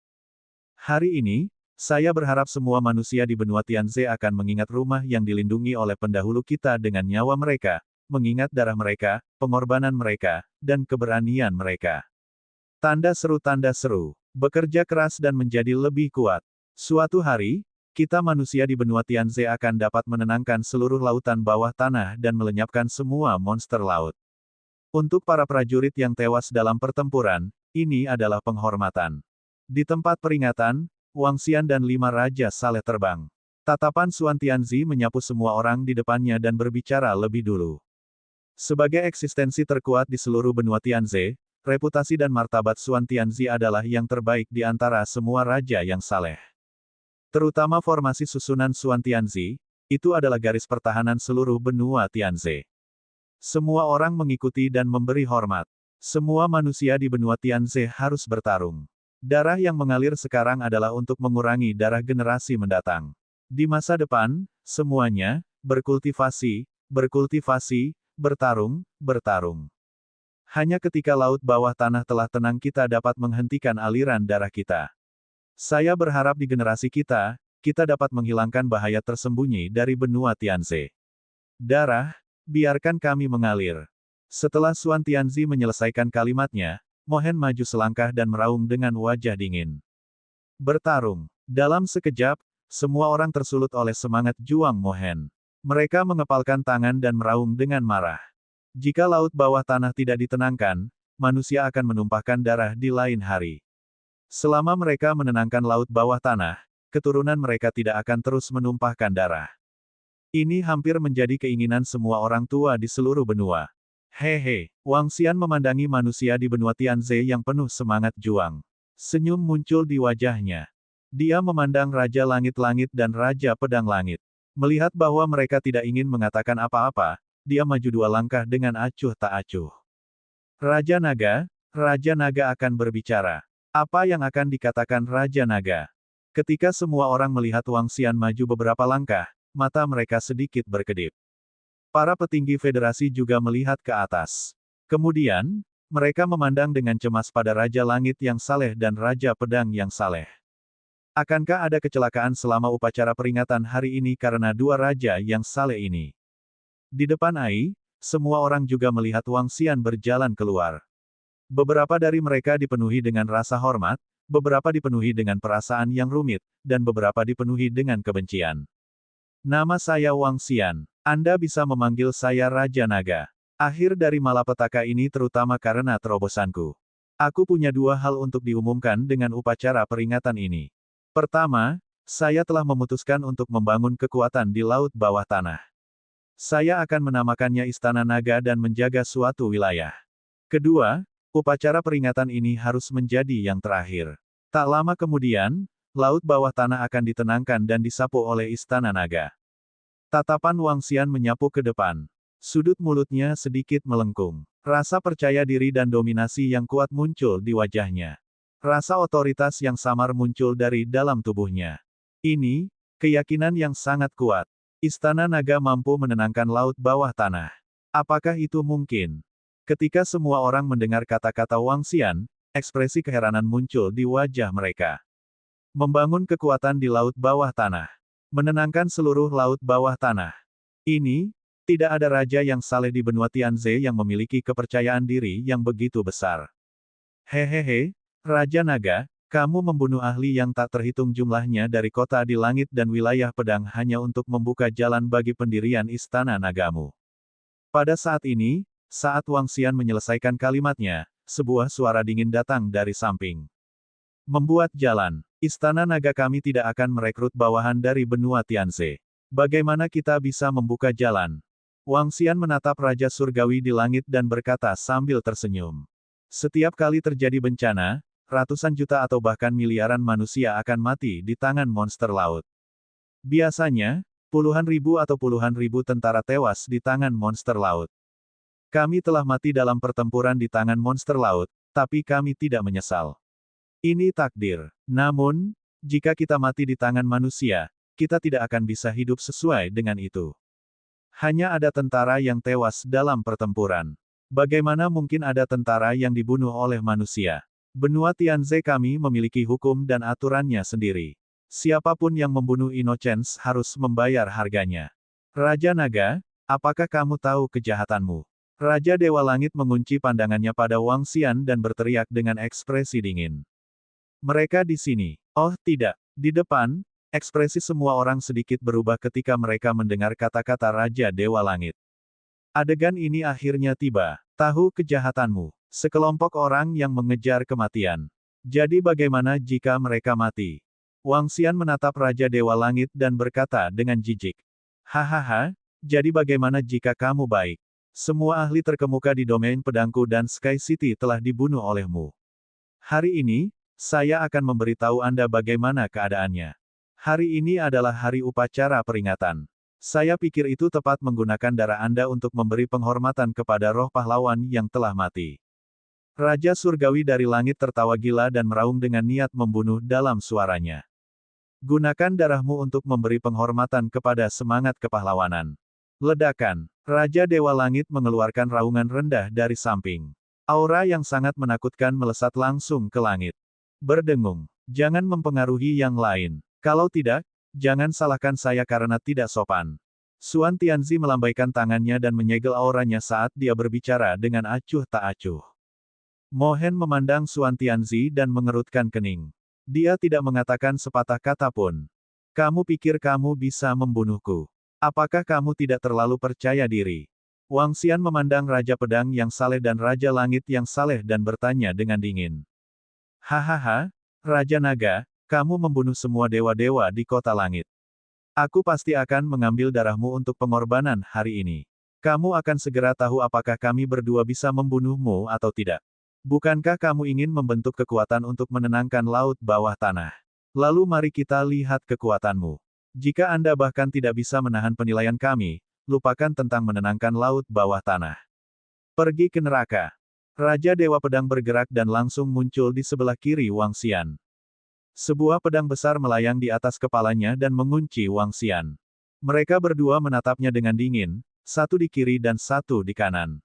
Hari ini, saya berharap semua manusia di benua Tianze akan mengingat rumah yang dilindungi oleh pendahulu kita dengan nyawa mereka, mengingat darah mereka, pengorbanan mereka, dan keberanian mereka. Tanda seru, bekerja keras dan menjadi lebih kuat. Suatu hari, kita manusia di benua Tianze akan dapat menenangkan seluruh lautan bawah tanah dan melenyapkan semua monster laut. Untuk para prajurit yang tewas dalam pertempuran, ini adalah penghormatan. Di tempat peringatan, Wang Xian dan 5 Raja Saleh terbang. Tatapan Xuan Tianzi menyapu semua orang di depannya dan berbicara lebih dulu. Sebagai eksistensi terkuat di seluruh benua Tianze, reputasi dan martabat Xuan Tianzi adalah yang terbaik di antara semua raja yang saleh. Terutama formasi susunan Xuan Tianzi, itu adalah garis pertahanan seluruh benua Tianze. Semua orang mengikuti dan memberi hormat. Semua manusia di benua Tianze harus bertarung. Darah yang mengalir sekarang adalah untuk mengurangi darah generasi mendatang. Di masa depan, semuanya, berkultivasi, bertarung. Hanya ketika laut bawah tanah telah tenang kita dapat menghentikan aliran darah kita. Saya berharap di generasi kita dapat menghilangkan bahaya tersembunyi dari benua Tianze. Darah, biarkan kami mengalir. Setelah Xuan Tianzi menyelesaikan kalimatnya, Mohen maju selangkah dan meraung dengan wajah dingin. Bertarung. Dalam sekejap, semua orang tersulut oleh semangat juang Mohen. Mereka mengepalkan tangan dan meraung dengan marah. Jika laut bawah tanah tidak ditenangkan, manusia akan menumpahkan darah di lain hari. Selama mereka menenangkan laut bawah tanah, keturunan mereka tidak akan terus menumpahkan darah. Ini hampir menjadi keinginan semua orang tua di seluruh benua. Hehe, Wang Xian memandangi manusia di benua Tianze yang penuh semangat juang. Senyum muncul di wajahnya. Dia memandang Raja Langit-Langit dan Raja Pedang Langit. Melihat bahwa mereka tidak ingin mengatakan apa-apa, dia maju 2 langkah dengan acuh tak acuh. Raja Naga akan berbicara. Apa yang akan dikatakan Raja Naga? Ketika semua orang melihat Wang Xian maju beberapa langkah, mata mereka sedikit berkedip. Para petinggi federasi juga melihat ke atas. Kemudian, mereka memandang dengan cemas pada Raja Langit yang saleh dan Raja Pedang yang saleh. Akankah ada kecelakaan selama upacara peringatan hari ini karena dua raja yang saleh ini? Di depan Ai, semua orang juga melihat Wang Xian berjalan keluar. Beberapa dari mereka dipenuhi dengan rasa hormat, beberapa dipenuhi dengan perasaan yang rumit, dan beberapa dipenuhi dengan kebencian. Nama saya Wang Xian. Anda bisa memanggil saya Raja Naga. Akhir dari malapetaka ini terutama karena terobosanku. Aku punya dua hal untuk diumumkan dengan upacara peringatan ini. Pertama, saya telah memutuskan untuk membangun kekuatan di laut bawah tanah. Saya akan menamakannya Istana Naga dan menjaga suatu wilayah. Kedua, upacara peringatan ini harus menjadi yang terakhir. Tak lama kemudian, laut bawah tanah akan ditenangkan dan disapu oleh Istana Naga. Tatapan Wang Xian menyapu ke depan. Sudut mulutnya sedikit melengkung. Rasa percaya diri dan dominasi yang kuat muncul di wajahnya. Rasa otoritas yang samar muncul dari dalam tubuhnya. Ini, keyakinan yang sangat kuat. Istana Naga mampu menenangkan laut bawah tanah. Apakah itu mungkin? Ketika semua orang mendengar kata-kata Wang Xian, ekspresi keheranan muncul di wajah mereka. Membangun kekuatan di laut bawah tanah. Menenangkan seluruh laut bawah tanah. Ini, tidak ada raja yang saleh di benua Tianze yang memiliki kepercayaan diri yang begitu besar. Hehehe, Raja Naga, kamu membunuh ahli yang tak terhitung jumlahnya dari kota di langit dan wilayah pedang hanya untuk membuka jalan bagi pendirian istana nagamu. Pada saat ini, saat Wang Xian menyelesaikan kalimatnya, sebuah suara dingin datang dari samping. Membuat jalan. Istana Naga kami tidak akan merekrut bawahan dari benua Tianze. Bagaimana kita bisa membuka jalan? Wang Xian menatap Raja Surgawi di langit dan berkata sambil tersenyum. Setiap kali terjadi bencana, ratusan juta atau bahkan miliaran manusia akan mati di tangan monster laut. Biasanya, puluhan ribu atau puluhan ribu tentara tewas di tangan monster laut. Kami telah mati dalam pertempuran di tangan monster laut, tapi kami tidak menyesal. Ini takdir. Namun, jika kita mati di tangan manusia, kita tidak akan bisa hidup sesuai dengan itu. Hanya ada tentara yang tewas dalam pertempuran. Bagaimana mungkin ada tentara yang dibunuh oleh manusia? Benua Tianze kami memiliki hukum dan aturannya sendiri. Siapapun yang membunuh Innocence harus membayar harganya. Raja Naga, apakah kamu tahu kejahatanmu? Raja Dewa Langit mengunci pandangannya pada Wang Xian dan berteriak dengan ekspresi dingin. Mereka di sini. Oh tidak. Di depan, ekspresi semua orang sedikit berubah ketika mereka mendengar kata-kata Raja Dewa Langit. Adegan ini akhirnya tiba. Tahu kejahatanmu. Sekelompok orang yang mengejar kematian. Jadi bagaimana jika mereka mati? Wang Xian menatap Raja Dewa Langit dan berkata dengan jijik. Hahaha, jadi bagaimana jika kamu baik? Semua ahli terkemuka di domain pedangku dan Sky City telah dibunuh olehmu. Hari ini, saya akan memberitahu Anda bagaimana keadaannya. Hari ini adalah hari upacara peringatan. Saya pikir itu tepat menggunakan darah Anda untuk memberi penghormatan kepada roh pahlawan yang telah mati. Raja Surgawi dari langit tertawa gila dan meraung dengan niat membunuh dalam suaranya. Gunakan darahmu untuk memberi penghormatan kepada semangat kepahlawanan. Ledakan. Raja Dewa Langit mengeluarkan raungan rendah dari samping. Aura yang sangat menakutkan melesat langsung ke langit. Berdengung. Jangan mempengaruhi yang lain. Kalau tidak, jangan salahkan saya karena tidak sopan. Suan Tianzi melambaikan tangannya dan menyegel auranya saat dia berbicara dengan acuh tak acuh. Mo Hen memandang Suan Tianzi dan mengerutkan kening. Dia tidak mengatakan sepatah kata pun. Kamu pikir kamu bisa membunuhku? Apakah kamu tidak terlalu percaya diri? Wang Xian memandang Raja Pedang yang saleh dan Raja Langit yang saleh dan bertanya dengan dingin. Hahaha, Raja Naga, kamu membunuh semua dewa-dewa di kota langit. Aku pasti akan mengambil darahmu untuk pengorbanan hari ini. Kamu akan segera tahu apakah kami berdua bisa membunuhmu atau tidak. Bukankah kamu ingin membentuk kekuatan untuk menenangkan laut bawah tanah? Lalu mari kita lihat kekuatanmu. Jika Anda bahkan tidak bisa menahan penilaian kami, lupakan tentang menenangkan laut bawah tanah. Pergi ke neraka. Raja Dewa Pedang bergerak dan langsung muncul di sebelah kiri Wang Xian. Sebuah pedang besar melayang di atas kepalanya dan mengunci Wang Xian. Mereka berdua menatapnya dengan dingin, satu di kiri dan satu di kanan.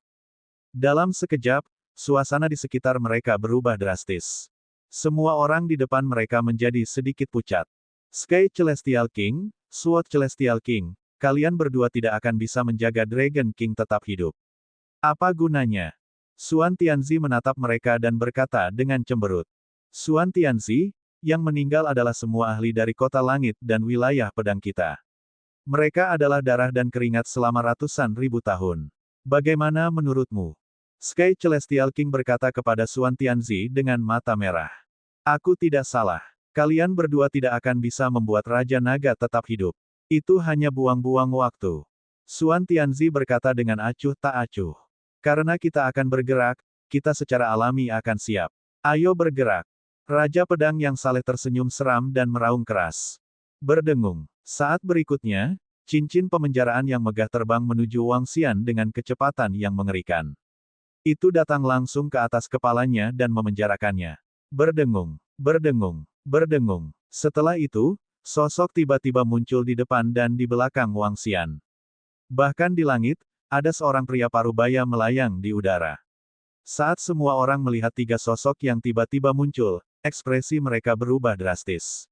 Dalam sekejap, suasana di sekitar mereka berubah drastis. Semua orang di depan mereka menjadi sedikit pucat. Sky Celestial King, Sword Celestial King, kalian berdua tidak akan bisa menjaga Dragon King tetap hidup. Apa gunanya? Xuan Tianzi menatap mereka dan berkata dengan cemberut. Xuan Tianzi, yang meninggal adalah semua ahli dari kota langit dan wilayah pedang kita. Mereka adalah darah dan keringat selama ratusan ribu tahun. Bagaimana menurutmu? Sky Celestial King berkata kepada Xuan Tianzi dengan mata merah. Aku tidak salah. Kalian berdua tidak akan bisa membuat Raja Naga tetap hidup. Itu hanya buang-buang waktu. Xuan Tianzi berkata dengan acuh tak acuh. Karena kita akan bergerak, kita secara alami akan siap. Ayo bergerak. Raja Pedang yang saleh tersenyum seram dan meraung keras. Berdengung. Saat berikutnya, cincin pemenjaraan yang megah terbang menuju Wang Xian dengan kecepatan yang mengerikan. Itu datang langsung ke atas kepalanya dan memenjarakannya. Berdengung. Berdengung. Berdengung. Setelah itu, sosok tiba-tiba muncul di depan dan di belakang Wang Xian. Bahkan di langit, ada seorang pria parubaya melayang di udara. Saat semua orang melihat tiga sosok yang tiba-tiba muncul, ekspresi mereka berubah drastis.